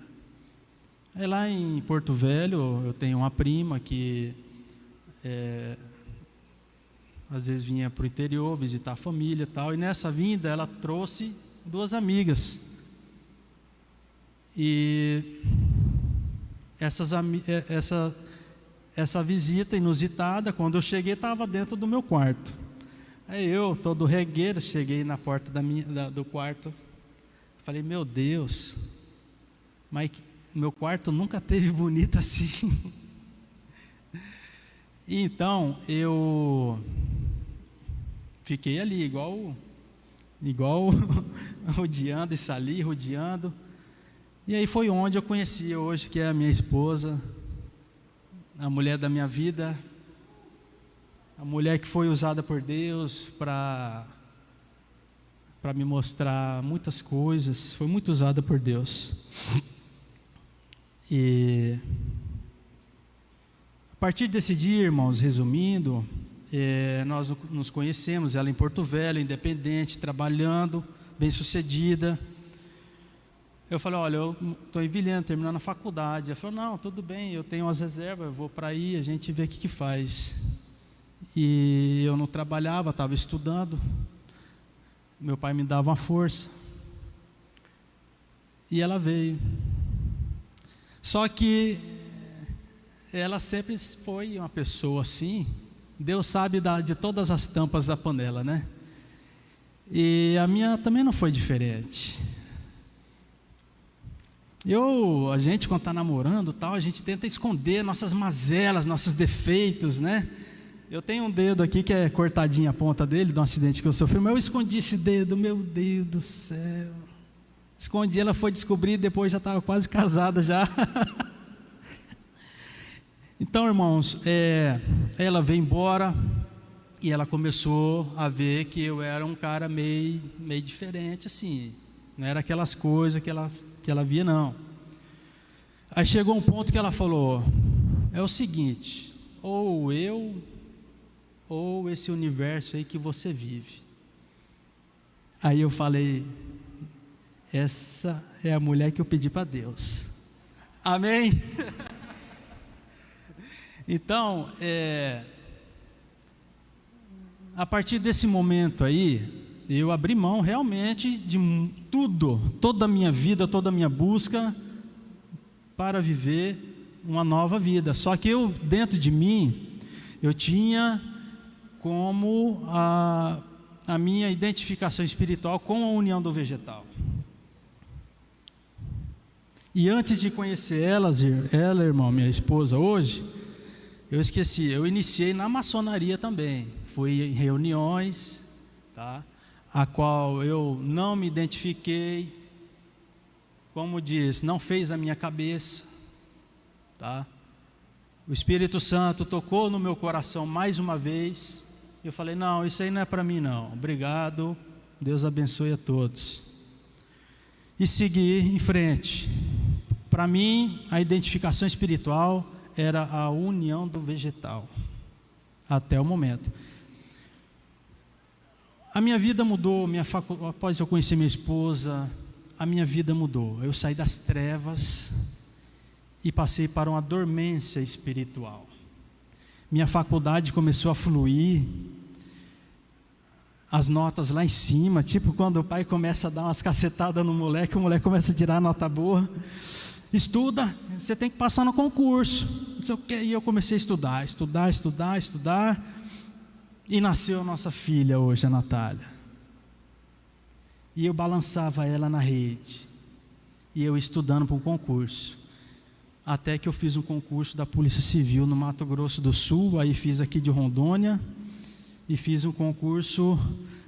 Aí lá em Porto Velho, eu tenho uma prima que às vezes vinha para o interior visitar a família e tal. E nessa vinda ela trouxe 2 amigas. E essa visita inusitada, quando eu cheguei, estava dentro do meu quarto. Aí eu, todo regueiro, cheguei na porta do quarto. Falei, meu Deus, mas meu quarto nunca teve bonito assim. E então eu fiquei ali, igual rodeando isso ali, rodeando. E aí foi onde eu conheci hoje, que é a minha esposa, a mulher da minha vida, a mulher que foi usada por Deus para me mostrar muitas coisas, foi muito usada por Deus. E a partir desse dia, irmãos, resumindo, nós nos conhecemos, ela em Porto Velho, independente, trabalhando, bem-sucedida. Eu falei, olha, eu estou em Vilhena, terminando a faculdade. Ela falou, não, tudo bem, eu tenho umas reservas, eu vou para aí, a gente vê o que faz. E eu não trabalhava, estava estudando. Meu pai me dava uma força. E ela veio. Só que ela sempre foi uma pessoa assim. Deus sabe de todas as tampas da panela, né? E a minha também não foi diferente. A gente quando está namorando tal, a gente tenta esconder nossas mazelas, nossos defeitos, né? Eu tenho um dedo aqui que é cortadinho a ponta dele, de um acidente que eu sofri, mas eu escondi esse dedo, meu Deus do céu. Escondi, ela foi descobrir, depois já estava quase casada já. Então, irmãos, ela veio embora e ela começou a ver que eu era um cara meio diferente, assim. Não era aquelas coisas que ela via, não. Aí chegou um ponto que ela falou, é o seguinte, ou eu, ou esse universo aí que você vive. Aí eu falei, essa é a mulher que eu pedi para Deus. Amém? Então, a partir desse momento aí, eu abri mão realmente de tudo, toda a minha vida, toda a minha busca, para viver uma nova vida. Só que eu, dentro de mim, eu tinha como a minha identificação espiritual com a união do vegetal. E antes de conhecer ela, irmão, minha esposa hoje, eu iniciei na maçonaria também. Fui em reuniões, tá? A qual eu não me identifiquei, como diz, não fez a minha cabeça, tá? O Espírito Santo tocou no meu coração mais uma vez. Eu falei, não, isso aí não é para mim não, obrigado, Deus abençoe a todos. E segui em frente. Para mim, a identificação espiritual era a união do vegetal, até o momento. A minha vida mudou, após eu conhecer minha esposa, a minha vida mudou. Eu saí das trevas e passei para uma dormência espiritual. Minha faculdade começou a fluir, as notas lá em cima, tipo quando o pai começa a dar umas cacetadas no moleque, o moleque começa a tirar nota boa. Estuda, você tem que passar no concurso, não sei o quê. E eu comecei a estudar. E nasceu a nossa filha hoje, a Natália. E eu balançava ela na rede. E eu estudando para um concurso. Até que eu fiz um concurso da Polícia Civil no Mato Grosso do Sul. Aí fiz aqui de Rondônia. E fiz um concurso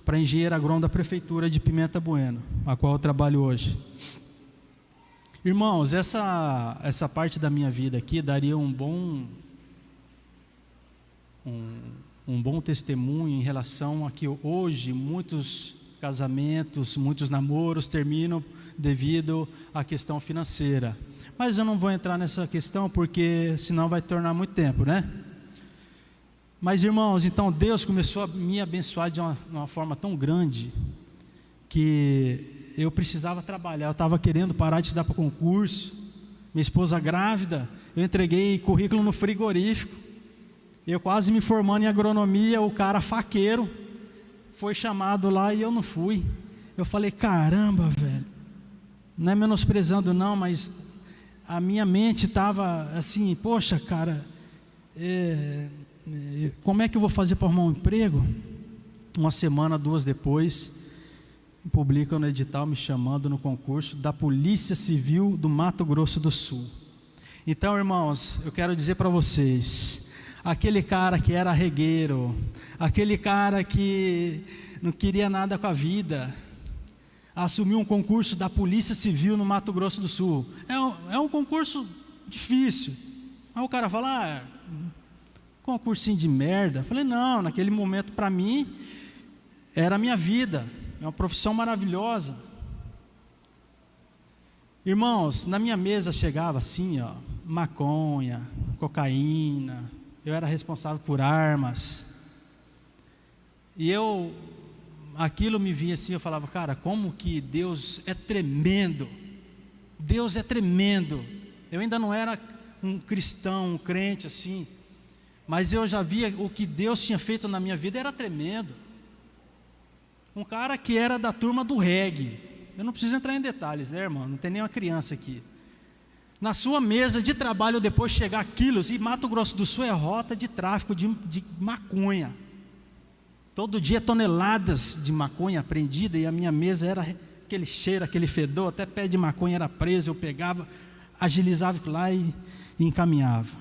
para engenheiro agrônomo da Prefeitura de Pimenta Bueno, a qual eu trabalho hoje. Irmãos, essa parte da minha vida aqui daria um bom testemunho em relação a que hoje muitos casamentos, muitos namoros terminam devido à questão financeira. Mas eu não vou entrar nessa questão porque senão vai tornar muito tempo, né? Mas irmãos, então Deus começou a me abençoar de uma forma tão grande que eu precisava trabalhar. Eu estava querendo parar de estudar para concurso. Minha esposa grávida, eu entreguei currículo no frigorífico. Eu quase me formando em agronomia, o cara faqueiro foi chamado lá e eu não fui. Eu falei, caramba, velho, não é menosprezando não, mas a minha mente estava assim, poxa, cara, como é que eu vou fazer para arrumar um emprego? Uma semana, 2 depois, publicam no edital me chamando no concurso da Polícia Civil do Mato Grosso do Sul. Então, irmãos, eu quero dizer para vocês, aquele cara que era arregueiro, aquele cara que não queria nada com a vida, assumiu um concurso da Polícia Civil no Mato Grosso do Sul. É um concurso difícil. Aí o cara fala, concursinho de merda. Eu falei, não, naquele momento para mim era a minha vida, é uma profissão maravilhosa. Irmãos, na minha mesa chegava assim, maconha, cocaína, eu era responsável por armas, e aquilo me vinha assim, eu falava, cara, como que Deus é tremendo, Deus é tremendo. Eu ainda não era um cristão, um crente assim, mas eu já via o que Deus tinha feito na minha vida, era tremendo. Um cara que era da turma do reggae, eu não preciso entrar em detalhes, né, irmão, não tem nenhuma criança aqui. Na sua mesa de trabalho, depois chegar quilos, e Mato Grosso do Sul é rota de tráfico de maconha, todo dia toneladas de maconha apreendida, e a minha mesa era aquele cheiro, aquele fedor, até pé de maconha era preso, eu pegava, agilizava lá e encaminhava.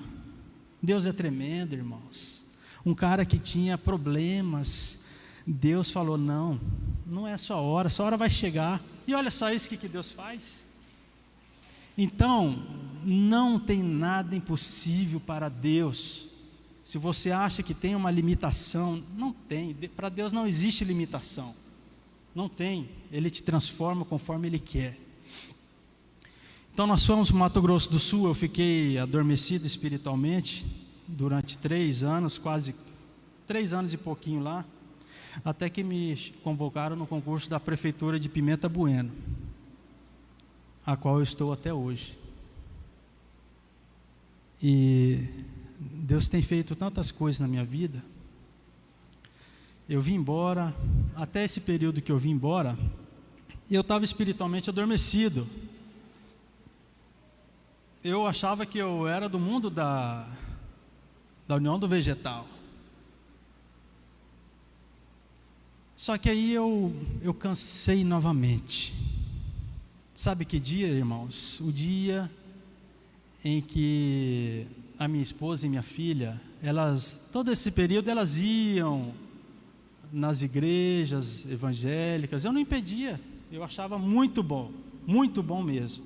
Deus é tremendo, irmãos. Um cara que tinha problemas, Deus falou, não é a sua hora vai chegar. E olha só isso que Deus faz. Então, não tem nada impossível para Deus. Se você acha que tem uma limitação, não tem. Para Deus não existe limitação. Não tem. Ele te transforma conforme Ele quer. Então nós fomos para o Mato Grosso do Sul. Eu fiquei adormecido espiritualmente durante 3 anos, quase 3 anos e pouquinho lá, até que me convocaram no concurso da Prefeitura de Pimenta Bueno, a qual eu estou até hoje. E Deus tem feito tantas coisas na minha vida. Eu vim embora, até esse período que eu vim embora, eu estava espiritualmente adormecido. Eu achava que eu era do mundo da união do vegetal. Só que aí eu cansei novamente. Sabe que dia, irmãos? O dia em que a minha esposa e minha filha, todo esse período elas iam nas igrejas evangélicas. Eu não impedia, eu achava muito bom mesmo,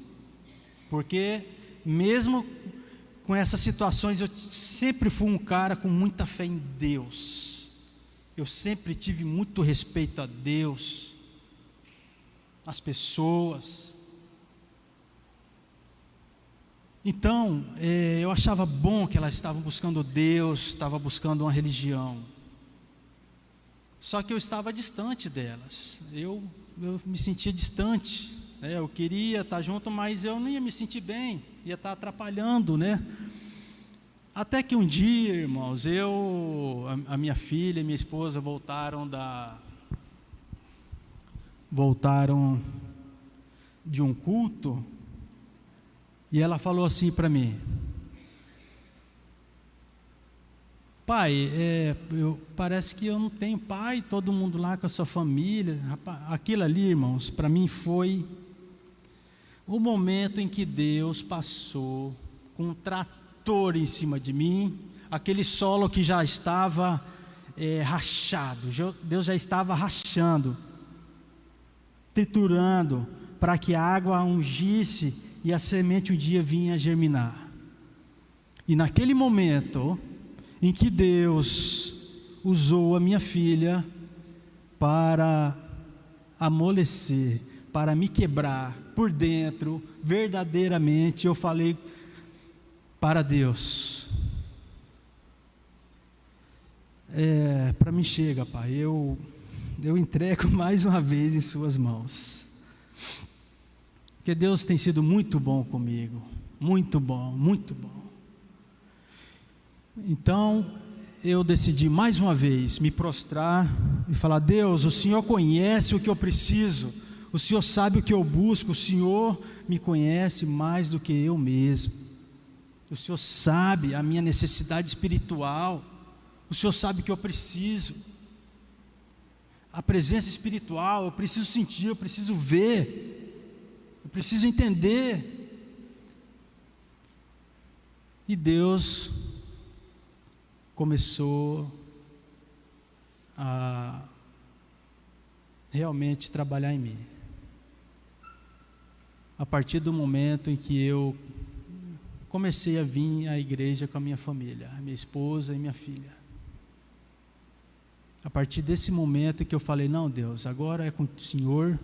porque mesmo com essas situações, eu sempre fui um cara com muita fé em Deus. Eu sempre tive muito respeito a Deus, as pessoas. Então, eu achava bom que elas estavam buscando Deus, estavam buscando uma religião. Só que eu estava distante delas. Eu me sentia distante. Eu queria estar junto, mas eu não ia me sentir bem, ia estar atrapalhando, né? Até que um dia, irmãos, a minha filha e minha esposa voltaram de um culto, e ela falou assim para mim: pai, parece que eu não tenho pai, todo mundo lá com a sua família. Aquilo ali, irmãos, para mim foi o momento em que Deus passou com um trator em cima de mim, aquele solo que já estava rachado, Deus já estava rachando, triturando, para que a água ungisse e a semente um dia vinha germinar. E naquele momento em que Deus usou a minha filha para amolecer, para me quebrar por dentro, verdadeiramente, eu falei para Deus: para mim chega, pai, eu entrego mais uma vez em suas mãos. Porque Deus tem sido muito bom comigo, muito bom, muito bom. Então, eu decidi mais uma vez me prostrar e falar: Deus, o Senhor conhece o que eu preciso, o Senhor sabe o que eu busco, o Senhor me conhece mais do que eu mesmo, o Senhor sabe a minha necessidade espiritual, o Senhor sabe o que eu preciso, a presença espiritual, eu preciso sentir, eu preciso ver, eu preciso entender. E Deus começou a realmente trabalhar em mim. A partir do momento em que eu comecei a vir à igreja com a minha família, a minha esposa e minha filha. A partir desse momento que eu falei: não, Deus, agora é com o Senhor,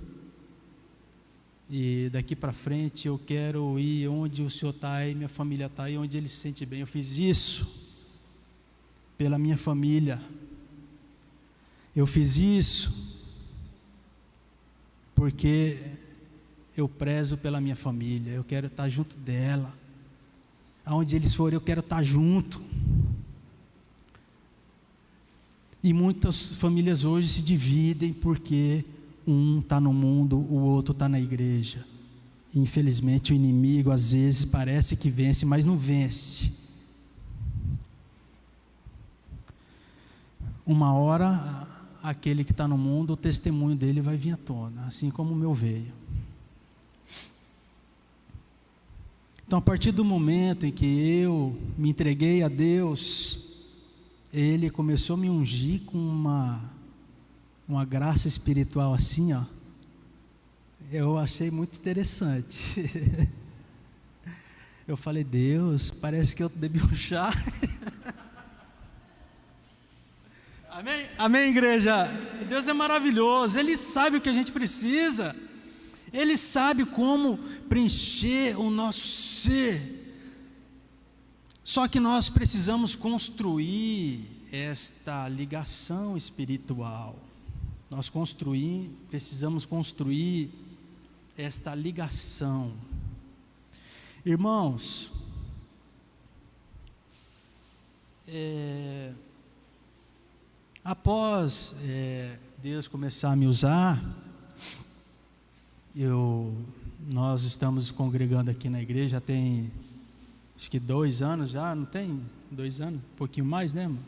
e daqui para frente eu quero ir onde o Senhor está e minha família está, e onde Ele se sente bem. Eu fiz isso pela minha família, eu fiz isso porque eu prezo pela minha família, eu quero estar junto dela, aonde eles forem eu quero estar junto. E muitas famílias hoje se dividem porque um está no mundo, o outro está na igreja. Infelizmente o inimigo às vezes parece que vence, mas não vence. Uma hora, aquele que está no mundo, o testemunho dele vai vir à tona, assim como o meu veio. Então, a partir do momento em que eu me entreguei a Deus, Ele começou a me ungir com uma graça espiritual assim, ó. Eu achei muito interessante. Eu falei: Deus, parece que eu bebi um chá. Amém? Amém, igreja? Deus é maravilhoso, Ele sabe o que a gente precisa, Ele sabe como preencher o nosso ser. Só que nós precisamos construir esta ligação espiritual, precisamos construir esta ligação. Irmãos, Após Deus começar a me usar, nós estamos congregando aqui na igreja já tem, acho que 2 anos já, não tem? 2 anos? Um pouquinho mais, né, irmão?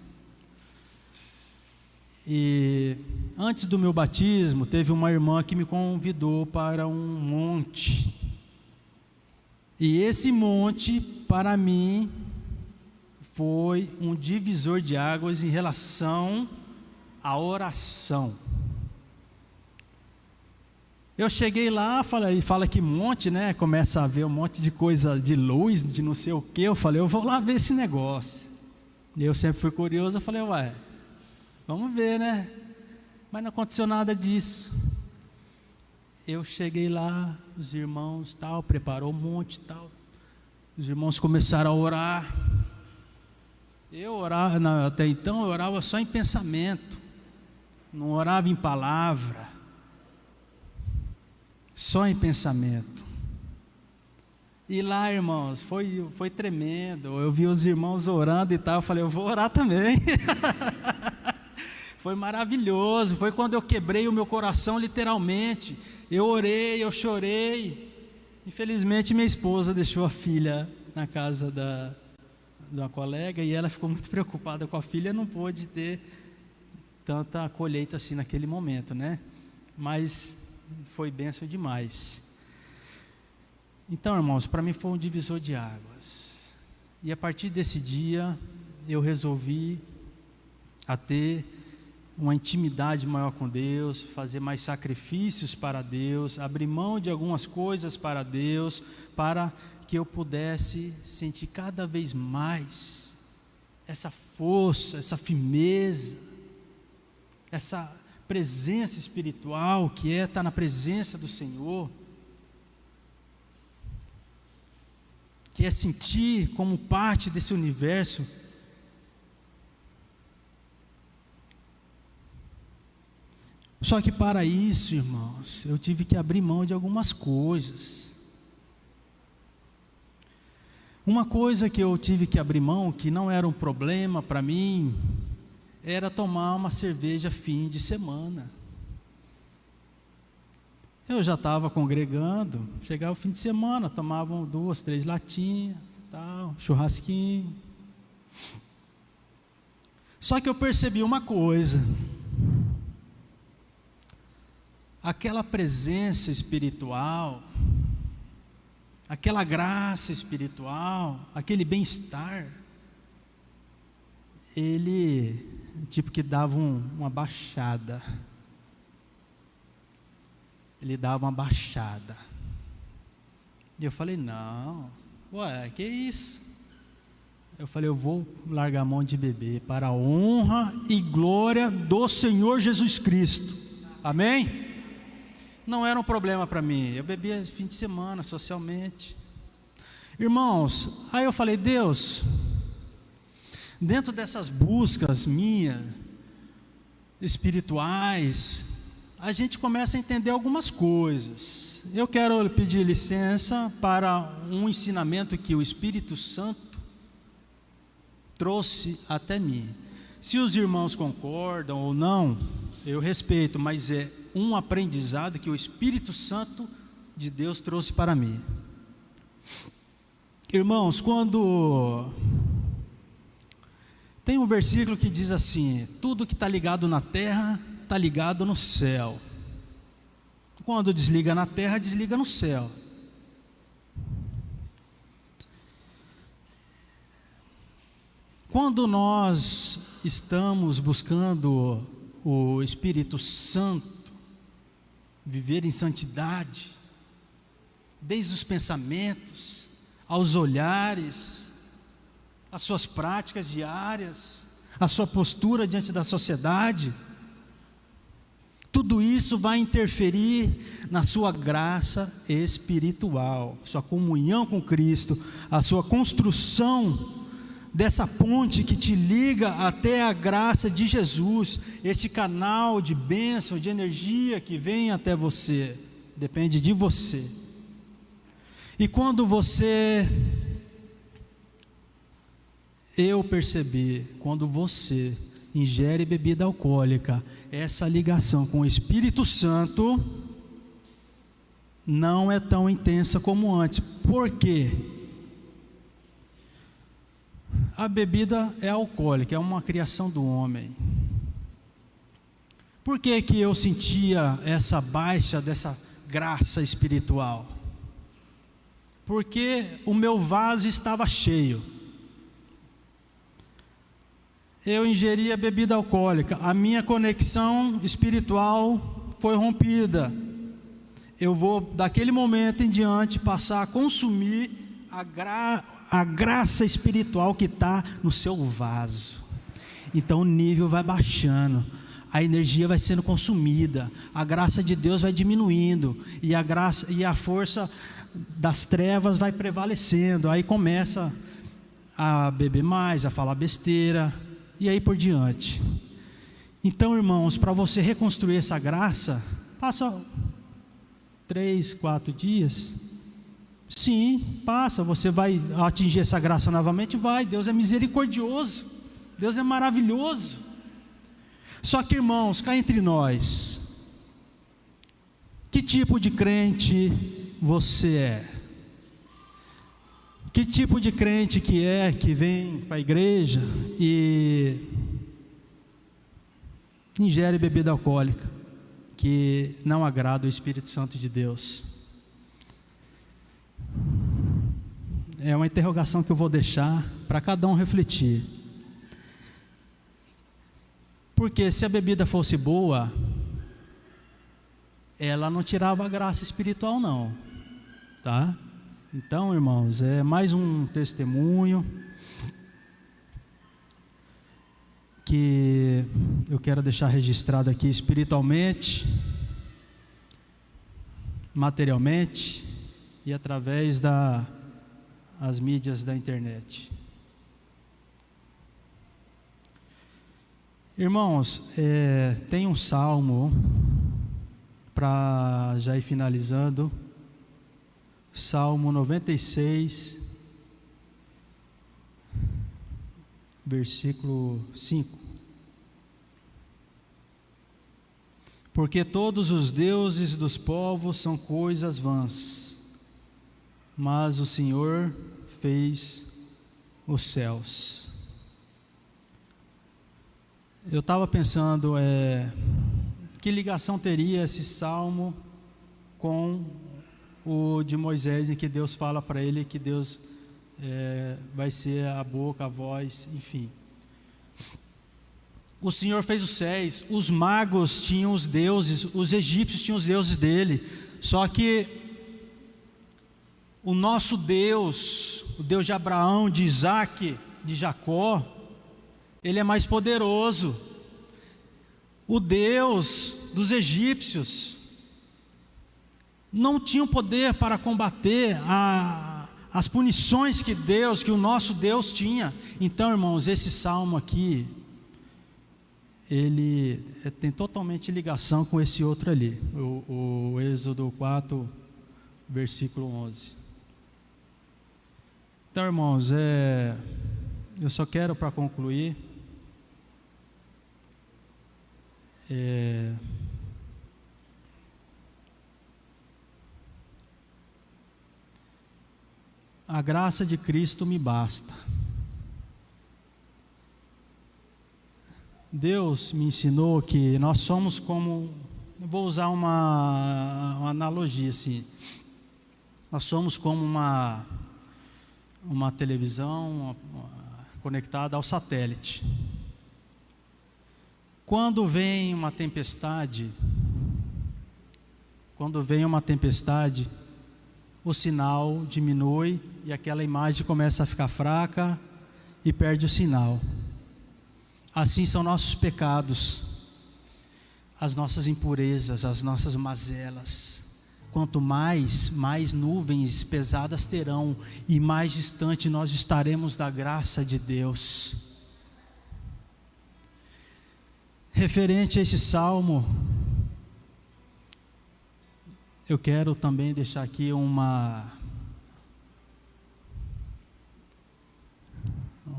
E antes do meu batismo, teve uma irmã que me convidou para um monte. E esse monte, para mim, foi um divisor de águas em relação à oração. Eu cheguei lá, fala que monte, né? Começa a ver um monte de coisa de luz, de não sei o que. Eu falei, eu vou lá ver esse negócio. E eu sempre fui curioso, eu falei, ué, vamos ver, né? Mas não aconteceu nada disso. Eu cheguei lá, os irmãos tal, preparou um monte tal. Os irmãos começaram a orar. Eu orava, até então eu orava só em pensamento, não orava em palavra, só em pensamento. E lá, irmãos, foi tremendo. Eu vi os irmãos orando e tal, eu falei, eu vou orar também. Foi maravilhoso, foi quando eu quebrei o meu coração literalmente. Eu orei, eu chorei. Infelizmente minha esposa deixou a filha na casa de uma colega e ela ficou muito preocupada com a filha, não pôde ter tanta colheita assim naquele momento, né? Mas foi bênção demais. Então, irmãos, para mim foi um divisor de águas. E a partir desse dia eu resolvi a ter uma intimidade maior com Deus, fazer mais sacrifícios para Deus, abrir mão de algumas coisas para Deus, para que eu pudesse sentir cada vez mais essa força, essa firmeza, essa presença espiritual que é estar na presença do Senhor, que é sentir como parte desse universo. Só que para isso, irmãos, eu tive que abrir mão de algumas coisas. Uma coisa que eu tive que abrir mão, que não era um problema para mim, era tomar uma cerveja fim de semana. Eu já estava congregando, chegava o fim de semana, tomavam 2, 3 latinhas, tal, churrasquinho. Só que eu percebi uma coisa: aquela presença espiritual, aquela graça espiritual, aquele bem-estar, ele tipo que dava uma baixada. Ele dava uma baixada. E eu falei, não, ué, que isso? Eu falei, eu vou largar a mão de beber para a honra e glória do Senhor Jesus Cristo. Amém? Não era um problema para mim, eu bebia fim de semana, socialmente. Irmãos, aí eu falei, Deus, dentro dessas buscas minhas, espirituais, a gente começa a entender algumas coisas. Eu quero pedir licença para um ensinamento que o Espírito Santo trouxe até mim. Se os irmãos concordam ou não, eu respeito, mas é um aprendizado que o Espírito Santo de Deus trouxe para mim. Irmãos, quando tem um versículo que diz assim: tudo que está ligado na terra está ligado no céu. Quando desliga na terra, desliga no céu. Quando nós estamos buscando o Espírito Santo, viver em santidade, desde os pensamentos, aos olhares, as suas práticas diárias, a sua postura diante da sociedade, tudo isso vai interferir na sua graça espiritual, sua comunhão com Cristo, a sua construção dessa ponte que te liga até a graça de Jesus, esse canal de bênção, de energia que vem até você, depende de você. E quando você eu perceber, quando você ingere bebida alcoólica, essa ligação com o Espírito Santo não é tão intensa como antes. Por quê? A bebida é alcoólica, é uma criação do homem. Por que que eu sentia essa baixa dessa graça espiritual? Porque o meu vaso estava cheio. Eu ingeria bebida alcoólica, a minha conexão espiritual foi rompida. Eu vou, daquele momento em diante, passar a consumir a graça espiritual que está no seu vaso. Então o nível vai baixando, a energia vai sendo consumida, a graça de Deus vai diminuindo, e a graça e a força das trevas vai prevalecendo. Aí começa a beber mais, a falar besteira, e aí por diante. Então, irmãos, para você reconstruir essa graça, passa 3, 4 dias. Sim, passa, você vai atingir essa graça novamente? Vai, Deus é misericordioso, Deus é maravilhoso. Só que, irmãos, cá entre nós, que tipo de crente você é? Que tipo de crente que vem para a igreja e ingere bebida alcoólica, que não agrada o Espírito Santo de Deus? É uma interrogação que eu vou deixar para cada um refletir. Porque se a bebida fosse boa, ela não tirava a graça espiritual não, tá? Então, irmãos, é mais um testemunho que eu quero deixar registrado aqui espiritualmente, materialmente e através das mídias da internet. Irmãos, tem um salmo, para já ir finalizando, Salmo 96, versículo 5. Porque todos os deuses dos povos são coisas vãs, mas o Senhor fez os céus. Eu estava pensando, que ligação teria esse salmo com o de Moisés, em que Deus fala para ele que Deus vai ser a boca, a voz, enfim. O Senhor fez os céus, os magos tinham os deuses, os egípcios tinham os deuses dele, só que o nosso Deus, o Deus de Abraão, de Isaac, de Jacó, ele é mais poderoso. O Deus dos egípcios não tinha poder para combater as punições que o nosso Deus tinha. Então, irmãos, esse salmo aqui, ele tem totalmente ligação com esse outro ali, o Êxodo 4, versículo 11. Então, irmãos, eu só quero, para concluir, a graça de Cristo me basta. Deus me ensinou que nós somos como, vou usar uma analogia assim, nós somos como uma televisão conectada ao satélite. Quando vem uma tempestade, o sinal diminui e aquela imagem começa a ficar fraca e perde o sinal. Assim são nossos pecados, as nossas impurezas, as nossas mazelas. Quanto mais nuvens pesadas terão e mais distante nós estaremos da graça de Deus. Referente a esse salmo, eu quero também deixar aqui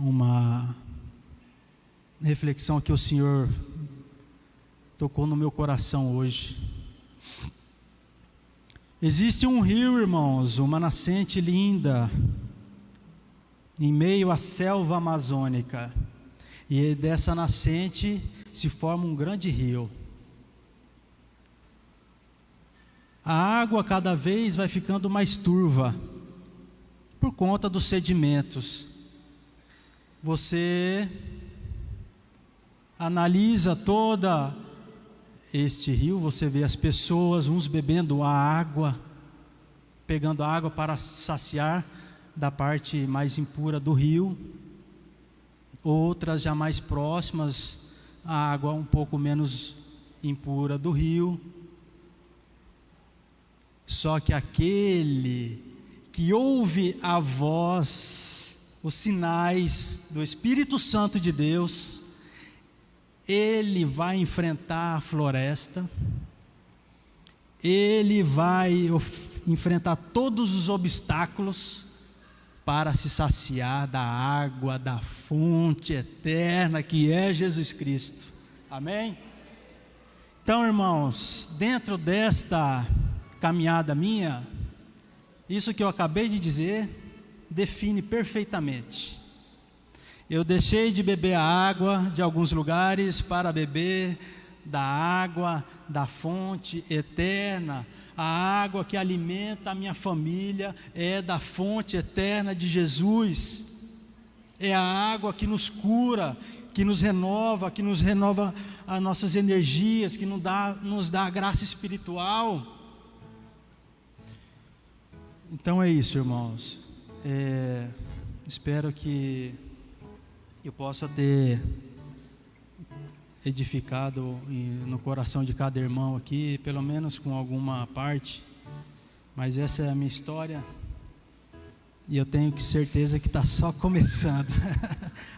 uma reflexão que o Senhor tocou no meu coração hoje. Existe um rio, irmãos, uma nascente linda, em meio à selva amazônica, e dessa nascente se forma um grande rio. A água cada vez vai ficando mais turva, por conta dos sedimentos. Você analisa toda este rio, você vê as pessoas, uns bebendo a água, pegando a água para saciar da parte mais impura do rio, outras já mais próximas, a água um pouco menos impura do rio. Só que aquele que ouve a voz, os sinais do Espírito Santo de Deus, ele vai enfrentar a floresta, ele vai enfrentar todos os obstáculos para se saciar da água, da fonte eterna que é Jesus Cristo. Amém? Então, irmãos, dentro desta caminhada minha, isso que eu acabei de dizer define perfeitamente. Eu deixei de beber a água de alguns lugares para beber da água da fonte eterna. A água que alimenta a minha família é da fonte eterna de Jesus. É a água que nos cura, que nos renova as nossas energias, que nos dá a graça espiritual. Então é isso, irmãos. Espero que eu possa ter edificado no coração de cada irmão aqui, pelo menos com alguma parte, mas essa é a minha história, e eu tenho certeza que está só começando.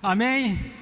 Amém?